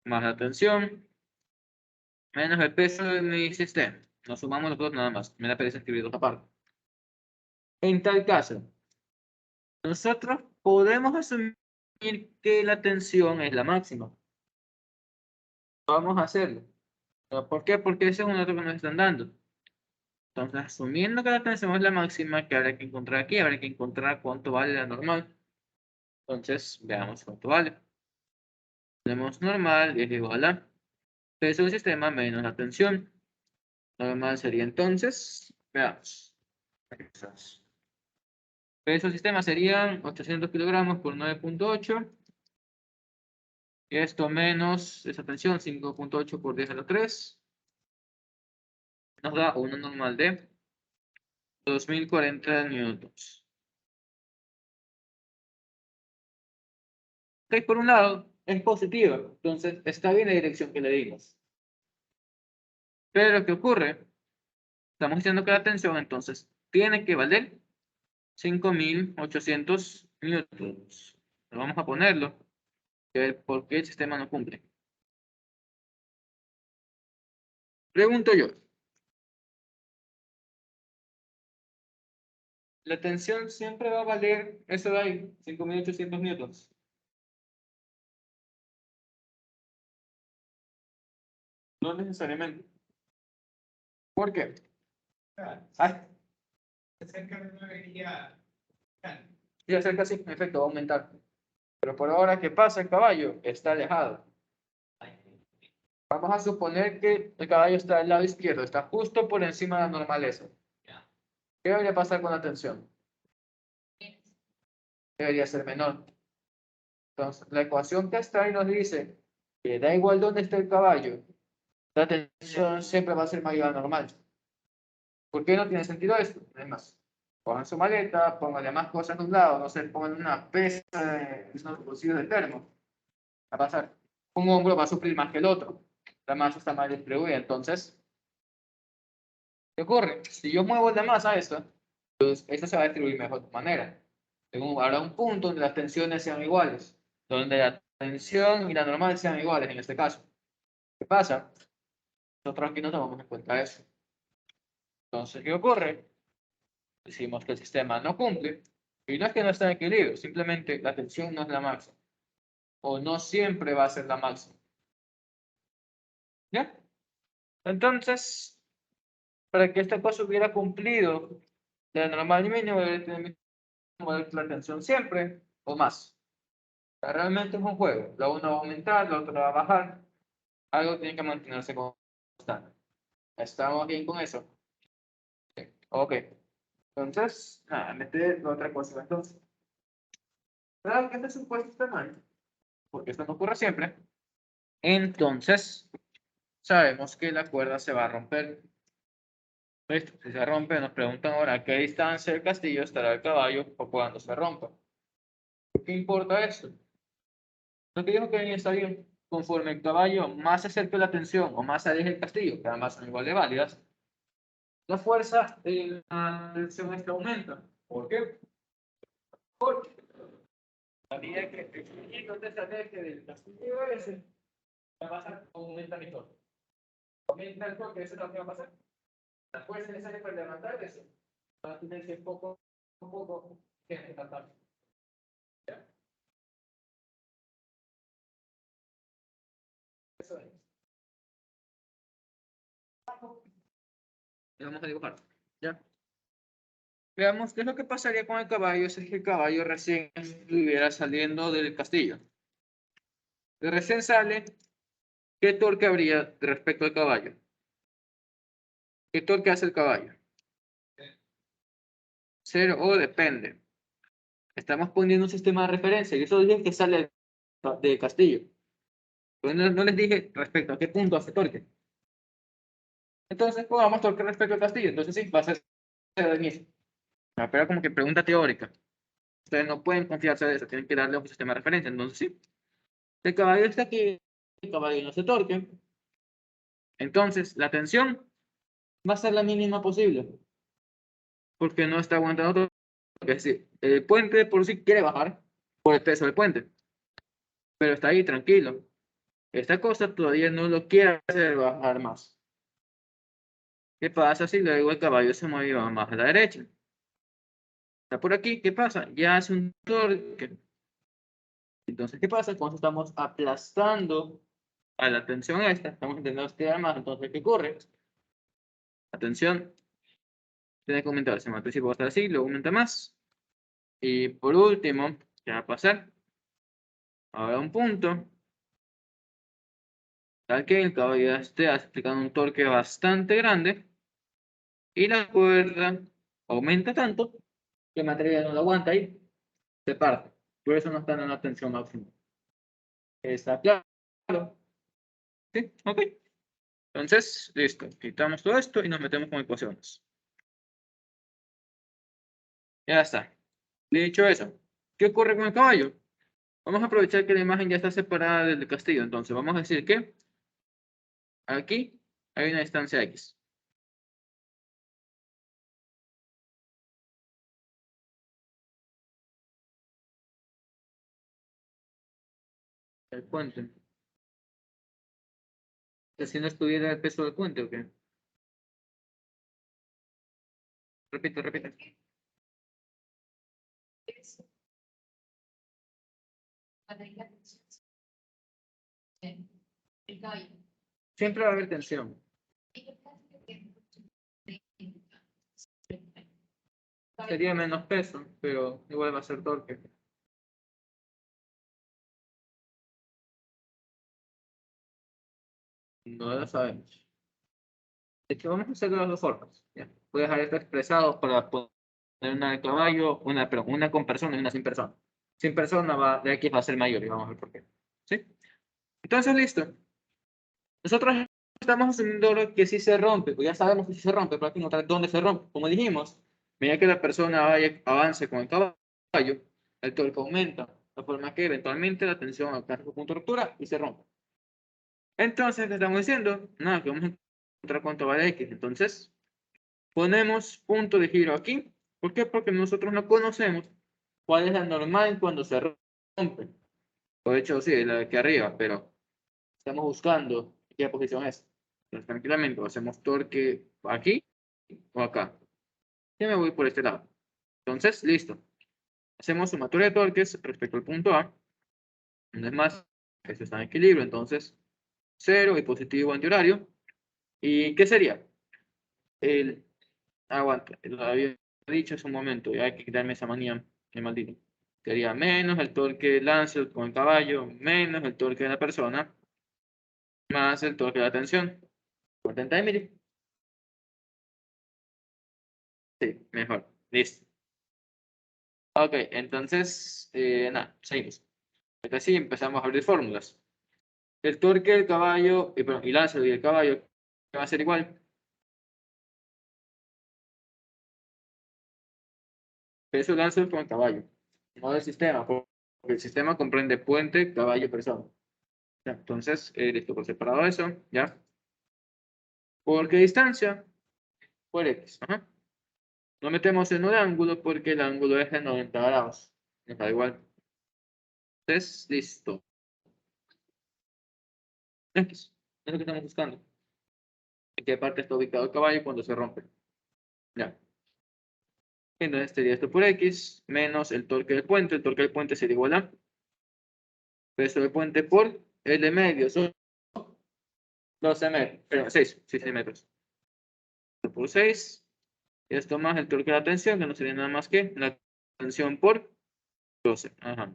más la tensión, menos el peso de mi sistema. Nos sumamos los dos nada más, me da pereza escribir dos aparte. En tal caso, nosotros podemos asumir que la tensión es la máxima. Vamos a hacerlo. ¿Por qué? Porque ese es un dato que nos están dando. Entonces, asumiendo que la tensión es la máxima, que habrá que encontrar aquí, habrá que encontrar cuánto vale la normal. Entonces, veamos cuánto vale. Tenemos normal es igual a peso del sistema menos la tensión. Normal sería entonces, veamos. Peso del sistema serían 800 kilogramos por 9.8. Y esto menos esa tensión, 5.8 por 10 a la 3. Nos da una normal de 2040 newtons. Ok, por un lado, es positiva. Entonces, está bien la dirección que le dimos. Pero, ¿qué ocurre? Estamos diciendo que la tensión, entonces, tiene que valer 5.800 newtons. Vamos a ponerlo. A ver por qué el sistema no cumple. Pregunto yo. La tensión siempre va a valer eso de ahí, 5.800 newtons. No necesariamente. ¿Por qué? Ay, Cerca de una avería. y acerca sí, en efecto, va a aumentar. Pero por ahora, ¿qué pasa? El caballo está alejado. Vamos a suponer que el caballo está al lado izquierdo, está justo por encima de la normaleza. ¿Qué debería pasar con la tensión? Debería ser menor. Entonces, la ecuación que está ahí nos dice que da igual dónde esté el caballo, la tensión siempre va a ser mayor a la normal. ¿Por qué no tiene sentido esto? Además, pongan su maleta, pónganle más cosas de un lado, no sé, pongan una pesa de unos bolsillos de termo. Va a pasar. Un hombro va a sufrir más que el otro. La masa está más distribuida. Entonces, ¿qué ocurre? Si yo muevo la masa a esta, entonces esta se va a distribuir mejor de manera. Habrá un punto donde las tensiones sean iguales, donde la tensión y la normal sean iguales en este caso. ¿Qué pasa? Nosotros aquí no tomamos en cuenta eso. Entonces, ¿qué ocurre? Decimos que el sistema no cumple, y no es que no esté en equilibrio, simplemente la tensión no es la máxima, o no siempre va a ser la máxima. ¿Ya? Entonces, para que esta cosa hubiera cumplido la normal y mínimo, debe tener la tensión siempre o más. O sea, realmente es un juego. La una va a aumentar, la otra va a bajar. Algo tiene que mantenerse constante. ¿Estamos bien con eso? Sí. Ok. Entonces, nada, meter la otra cosa. Entonces, claro que este supuesto está mal, porque esto no ocurre siempre. Entonces, sabemos que la cuerda se va a romper. Listo, si se rompe, nos preguntan ahora a qué distancia del castillo estará el caballo o cuando se rompa. ¿Qué importa esto? Lo que dijo que está bien. Conforme el caballo más se acerque a la tensión o más se aleje del castillo, que ambas son igual de válidas, la fuerza de la tensión esta aumenta. ¿Por qué? Porque a medida que el castillo se aleje del castillo ese, la masa aumenta mi torque. Aumenta el torque, eso es lo que va a pasar. La fuerza necesaria para levantar eso va a tener que poco a poco levantar. Eso es. Y vamos a dibujar. ¿Ya? Veamos qué es lo que pasaría con el caballo si es que el caballo recién estuviera saliendo del castillo. De recién sale, ¿qué torque habría respecto al caballo? ¿Qué torque hace el caballo? Cero o depende. Estamos poniendo un sistema de referencia y eso dije que sale del castillo. Pero no les dije respecto a qué punto hace torque. Entonces, pongamos torque respecto al castillo. Entonces sí, va a ser cero de inicio. Pero como que pregunta teórica. Ustedes no pueden confiarse de eso, tienen que darle un sistema de referencia. Entonces sí, el caballo está aquí, el caballo no se torque. Entonces, la tensión va a ser la mínima posible. Porque no está aguantando todo. Es decir, el puente por sí quiere bajar por el peso del puente. Pero está ahí tranquilo. Esta cosa todavía no lo quiere hacer bajar más. ¿Qué pasa si luego el caballo se mueve más a la derecha? Está por aquí, ¿qué pasa? Ya hace un torque. Entonces, ¿qué pasa? Cuando estamos aplastando a la tensión esta, estamos intentando estirar más, entonces, ¿qué ocurre? La tensión tiene que aumentar, al principio va a estar así, luego aumenta más. Y por último, ¿qué va a pasar? Ahora un punto, tal que el caballo esté aplicando un torque bastante grande y la cuerda aumenta tanto que el material no lo aguanta ahí, se parte. Por eso no está en una tensión máxima. ¿Está claro? Sí, ok. Entonces, listo. Quitamos todo esto y nos metemos con ecuaciones. Ya está. Dicho eso, ¿qué ocurre con el caballo? Vamos a aprovechar que la imagen ya está separada del castillo. Entonces, vamos a decir que aquí hay una distancia X. El puente. Que si no estuviera el peso del puente, ¿o qué? Repite, repite. Eso. Para ir a la tensión. El caballo. Siempre va a haber tensión. Sería menos peso, pero igual va a ser torque. No lo sabemos. De hecho, vamos a hacer de las dos formas. ¿Ya? Voy a dejar esto expresado para poner una de caballo, una con persona y una sin persona. Sin persona va, de X va a ser mayor y vamos a ver por qué. ¿Sí? Entonces, listo. Nosotros estamos asumiendo que sí se rompe, pues ya sabemos que sí se rompe, pero aquí no dónde se rompe. Como dijimos, medida que la persona avance con el caballo, el torque aumenta, de forma que eventualmente la tensión alcanza su punto de ruptura y se rompe. Entonces, ¿qué estamos diciendo? Nada, que vamos a encontrar cuánto vale X. Entonces, ponemos punto de giro aquí. ¿Por qué? Porque nosotros no conocemos cuál es la normal cuando se rompe. De hecho, sí, la de aquí arriba, pero estamos buscando qué posición es. Entonces, tranquilamente, hacemos torque aquí o acá. Yo me voy por este lado. Entonces, listo. Hacemos sumatoria de torques respecto al punto A. No es más, esto está en equilibrio, entonces 0 y positivo antihorario. ¿Y qué sería? El, aguanta, lo había dicho hace un momento, y hay que quitarme esa manía, el maldito. Sería menos el torque de Lancelot con el caballo, menos el torque de la persona, más el torque de la tensión. Por 30 mil. Sí, mejor. Listo. Ok, entonces, nada, seguimos. Acá sí empezamos a abrir fórmulas. El torque del caballo, perdón, y Lancelot y el caballo, ¿qué va a ser igual? Peso de Lancelot con el caballo, no del sistema, porque el sistema comprende puente, caballo, persona. Ya, entonces, listo, por separado eso, ¿ya? ¿Por qué distancia? Por X. Ajá. No metemos en un ángulo porque el ángulo es de 90 grados. Nos da igual. Entonces, listo. X. Es lo que estamos buscando. ¿En qué parte está ubicado el caballo cuando se rompe? Ya. Entonces sería esto por X menos el torque del puente. El torque del puente sería igual a peso del puente por L medio. Son 12 metros. Pero 6 metros. Por 6. Esto más el torque de la tensión, que no sería nada más que la tensión por 12. Ajá.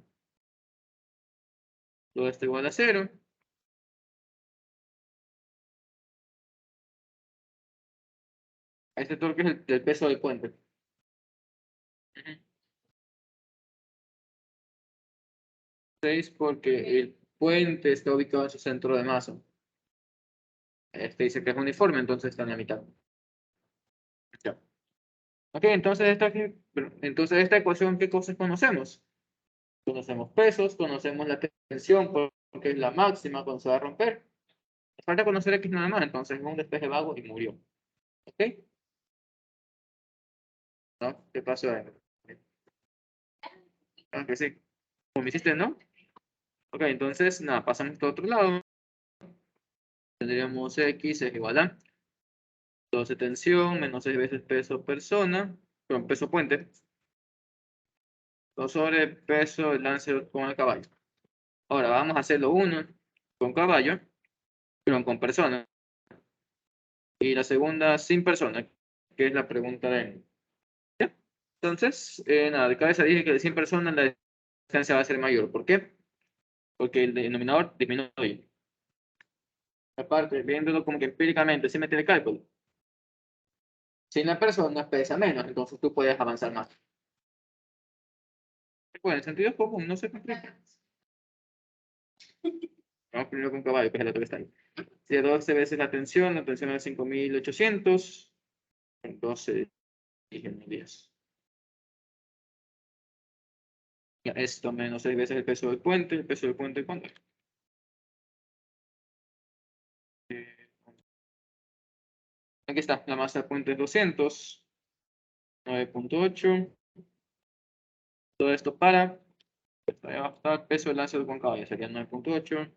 Todo esto igual a 0. Este torque es el peso del puente. Ujú. 6 porque el puente está ubicado en su centro de masa. Este dice que es uniforme, entonces está en la mitad. Ya. Ok, entonces esta ecuación, ¿qué cosas conocemos? Conocemos pesos, conocemos la tensión porque es la máxima cuando se va a romper. Falta conocer X nada más, entonces es un despeje vago y murió. ¿Ok? ¿No? ¿Qué pasó ahí? Ah, que sí. Como me hiciste, ¿no? Ok, entonces, nada, pasamos a otro lado. Tendríamos X es igual a 12 tensión menos 6 veces peso persona, con peso puente. 2 sobre peso del lance con el caballo. Ahora vamos a hacerlo uno con caballo, pero con persona. Y la segunda sin persona, que es la pregunta de... ¿Ya? Entonces, nada, de cabeza dije que de 100 personas la distancia va a ser mayor. ¿Por qué? Porque el denominador disminuye. Aparte, viéndolo como que empíricamente, sin meter el cálculo. Si la persona pesa menos, entonces tú puedes avanzar más. Bueno, el sentido común no se complica. Vamos primero con caballo, que es el otro que está ahí. Si de 12 veces la tensión es 5800, entonces dije 10. Ya, esto menos 6 veces el peso del puente. El peso del puente, ¿cuánto es? Aquí está, la masa del puente es 200. 9.8. Todo esto para. Ahí va a estar peso del lance del concavo, ya sería 9.8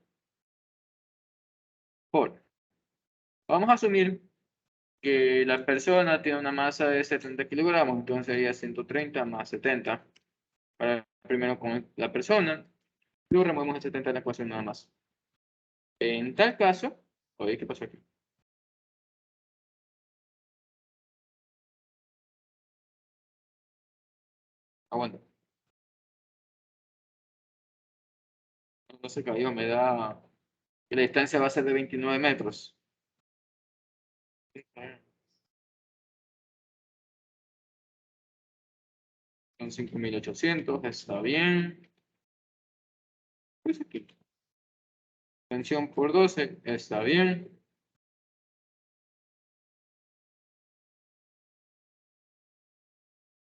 por. Vamos a asumir que la persona tiene una masa de 70 kilogramos, entonces sería 130 más 70. Para primero con la persona, luego removemos el 70 de la ecuación nada más. En tal caso, oye, ¿qué pasó aquí? Aguanta. No se cayó, me da que la distancia va a ser de 29 metros. Son 5.800, está bien. Pues aquí. Tensión por 12, está bien.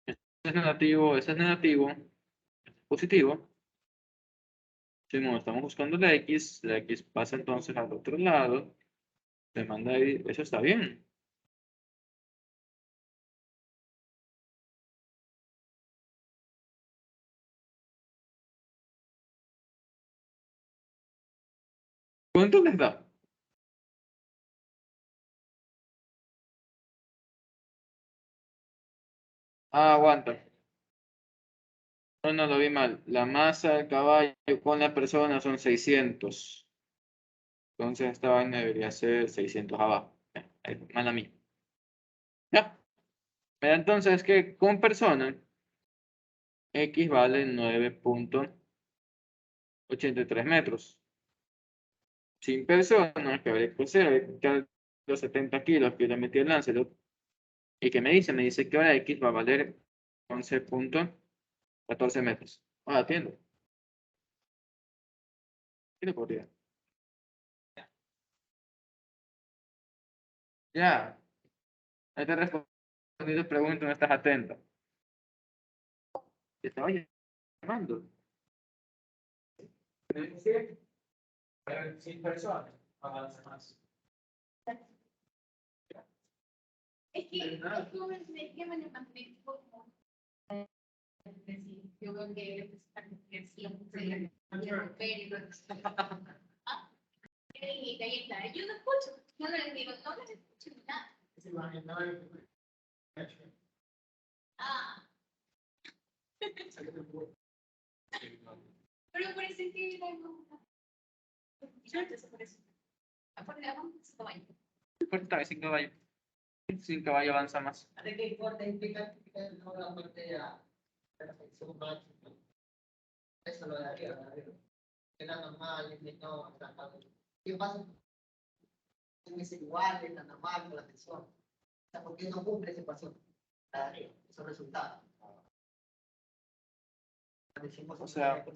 Ese es negativo, ese es negativo, ese es positivo. Si no, estamos buscando la X pasa entonces al otro lado. Se manda ahí, eso está bien. ¿Cuánto les da? Ah, aguanta. No, no lo vi mal. La masa del caballo con la persona son 600. Entonces esta vaina debería ser 600 abajo. Mala mía. Ya. Entonces que con persona X vale 9.83 metros. Sin persona, que habría que hacer los 70 kilos que le metí el Lancelot. ¿Y qué me dice? Me dice que ahora X va a valer 11.14 metros. Ah, atiendo. ¿Qué le podría? Ya. Ahí te he respondido preguntas, no estás atento. Te estaba llamando. Sí, pero sin personas, avanza más. Es que me levanté como yo veo que él está creciendo, y ahí está, yo no escucho, no les digo, no les escucho nada. Ah, pero parece que yo por eso. Aparte, vamos a caballo. Corta, sin caballo. Sin caballo avanza más. ¿De qué importa implica no la parte de la sección máxima? Eso lo de arriba, era normal, no, ¿qué pasa? Es igual, es la normal con la sección. O sea, ¿por qué no cumple esa ecuación? La de arriba, esos resultados. O sea, o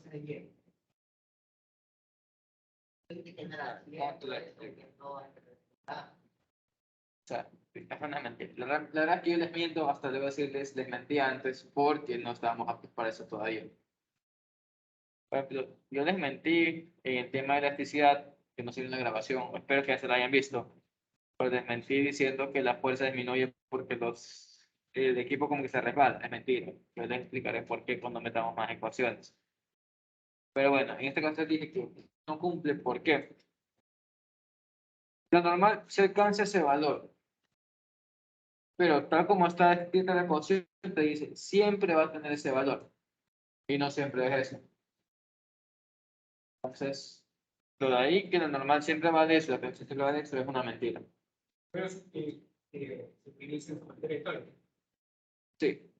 sea, es una mentira. La verdad es que yo les miento, hasta debo decirles, les mentí antes porque no estábamos aptos para eso todavía. Por ejemplo, yo les mentí en el tema de elasticidad, que no sirve en la grabación, espero que ya se la hayan visto, pero les mentí diciendo que la fuerza disminuye porque el equipo como que se resbala, es mentira. Yo les explicaré por qué cuando metamos más ecuaciones. Pero bueno, en este caso dije que no cumple, ¿por qué? Lo normal se alcanza ese valor, pero tal como está escrita la ecuación, te dice, siempre va a tener ese valor, y no siempre es eso. Entonces, lo de ahí que lo normal siempre vale eso, la tensión siempre vale eso, es una mentira. Pero se utiliza un factor histórico Sí,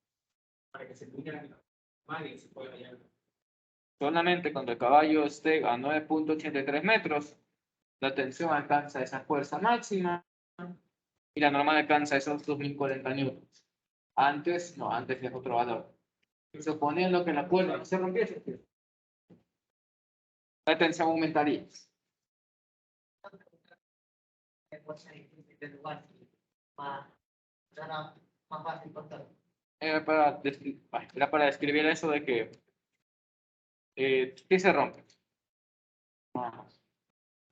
para que se aplique la normal y se pueda hallar. solamente cuando el caballo esté a 9.83 metros, la tensión alcanza esa fuerza máxima y la normal alcanza esos 2040 newtons. Antes, no, antes es otro valor. Suponiendo que la cuerda no se rompiese, la tensión aumentaría. Era para describir eso de que ¿Qué se rompe? Vamos.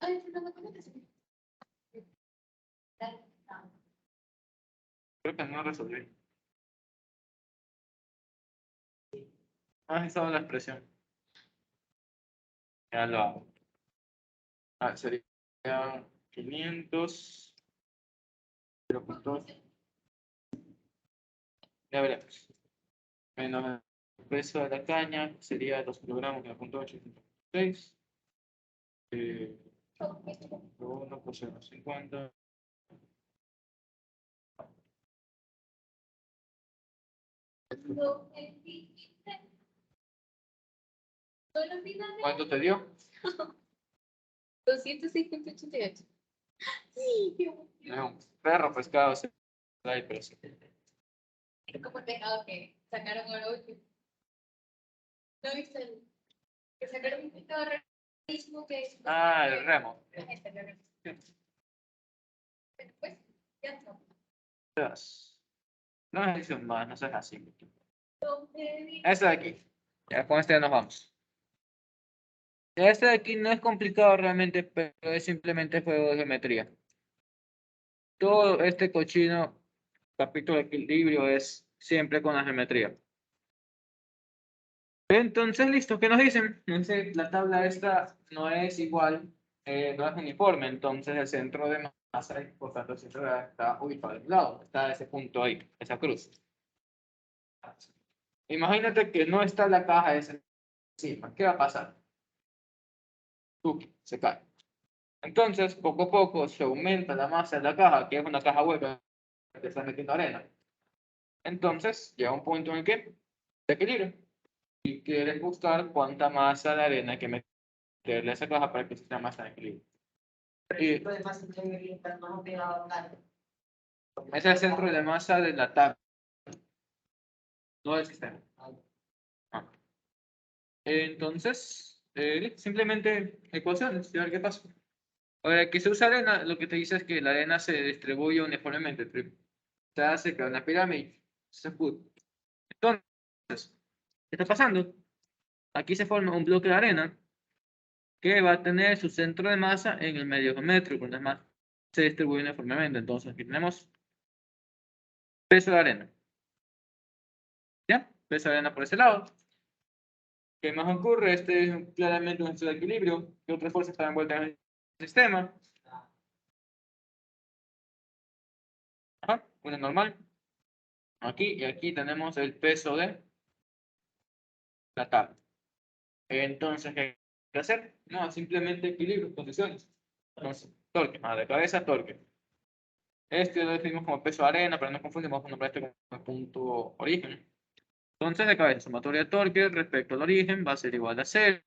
Ay, no me conectas. Creo que no resolví. Ah, esa es la expresión. Ya lo hago. Ah, sería 500. 0.2. Ya veremos. Menos el peso de la caña sería 2 kilogramos, 0.8, 1 por 0.50. ¿Cuánto te dio? 258. Sí, qué Es un perro pescado, sí. Ay, pero sí. es como el pescado que sacaron ahora último. ¿No viste el que sacaron un pescado rarísimo que es? Ah, el remo. Después, ya está. No es edición más, no seas así. ¿Dónde Este de aquí. Ya con este ya nos vamos. Este de aquí no es complicado realmente, pero es simplemente juego de geometría. Todo este cochino capítulo de equilibrio es siempre con la geometría. Entonces, listo, ¿qué nos dicen? Nos dice, la tabla esta no es igual, no es uniforme, entonces el centro de masa, y por tanto el centro de gravedad está ubicado al lado, está ese punto ahí, esa cruz. Imagínate que no está la caja esa encima, ¿qué va a pasar? Se cae. Entonces, poco a poco se aumenta la masa de la caja, que es una caja hueca que está metiendo arena. Entonces, llega un punto en el que se equilibra y quieres buscar cuánta masa de arena hay que meterle a esa caja para que sea más en equilibrio. Y Lo demás se tiene que estar más pegado acá. ese es el centro de masa de la tabla, no del sistema. Ah. Entonces, simplemente ecuaciones y a ver qué pasa. Ahora, que se usa arena, lo que te dice es que la arena se distribuye uniformemente. Se hace que una pirámide se sacude. Entonces, ¿qué está pasando? Aquí se forma un bloque de arena que va a tener su centro de masa en el medio geométrico, donde más se distribuye uniformemente. Entonces, aquí tenemos peso de arena. ¿Ya? Peso de arena por ese lado. ¿Qué más ocurre? Este es claramente un estado de equilibrio. ¿Qué otras fuerzas están envueltas en el sistema? Ajá, una normal. Aquí y aquí tenemos el peso de la tabla. Entonces, ¿qué hay que hacer? No, simplemente equilibrio, posiciones. Entonces, torque, de cabeza, torque. Este lo definimos como peso de arena, pero no confundimos, vamos a nombrar este como punto origen. Entonces, de cabeza, sumatoria de torque respecto al origen va a ser igual a 0,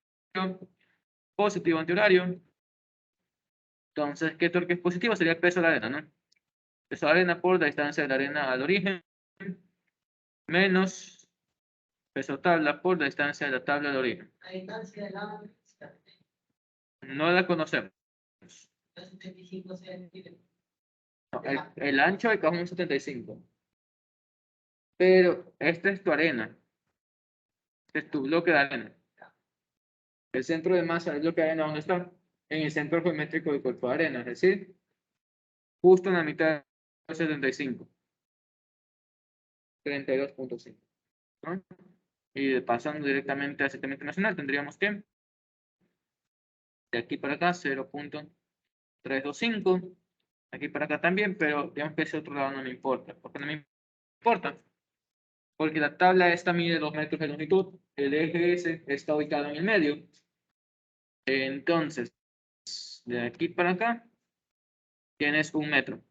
positivo antihorario. Entonces, ¿qué torque es positivo? Sería el peso de la arena, ¿no? Peso de arena por la distancia de la arena al origen, menos peso tabla por la distancia de la tabla al origen. La distancia de la No la conocemos. 75 centímetros. No, el ancho del cajón es 75. Pero esta es tu arena. Este es tu bloque de arena. El centro de masa del bloque de arena, ¿dónde está? En el centro geométrico del cuerpo de arena, es decir, justo en la mitad de 75. 32.5. ¿No? Y pasando directamente al sistema internacional, tendríamos que de aquí para acá 0.325. Aquí para acá también, pero digamos que ese otro lado no me importa. ¿Por qué no me importa? Porque la tabla esta mide 2 metros de longitud. El eje S está ubicado en el medio. Entonces, de aquí para acá, tienes 1 metro.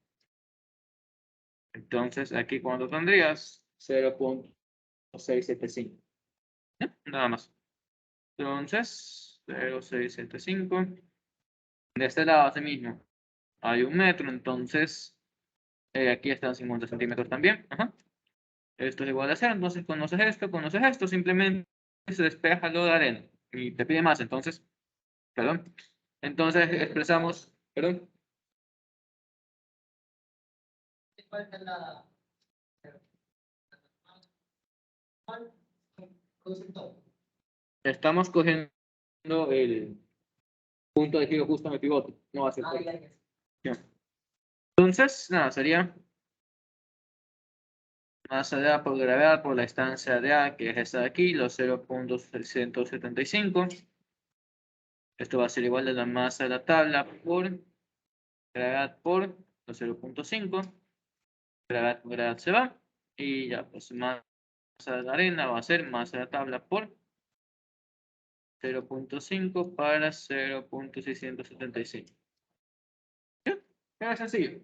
Entonces, aquí cuando tendrías 0.675. Nada más. Entonces, 0.675. De este lado, así mismo, hay 1 metro. Entonces, aquí están 50 centímetros también. Ajá. Esto es igual a 0. Entonces, conoces esto. Simplemente se despeja lo de arena. Y te pide más. Entonces, perdón. Entonces, expresamos, perdón. ¿Cuál es la concepto? Estamos cogiendo el punto de giro justo en el pivote. No va a ser Ah, por ya, ya. Entonces, nada, sería masa de A por gravedad por la distancia de A, que es esta de aquí, los 0.675. Esto va a ser igual a la masa de la tabla por gravedad por los 0.5. Gravedad por gravedad se va. Y ya, pues masa de la arena va a ser masa de la tabla por 0.5 para 0.675. Es sencillo.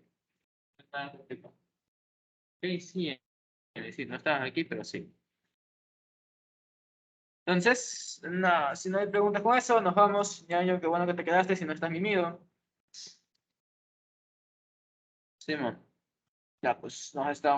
Ok, sí, es decir, no estabas aquí, pero sí. Entonces, nada, si no hay preguntas con eso, nos vamos. Ya, yo, qué bueno que te quedaste si no estás mimido. Simón. Ya, pues nos estamos.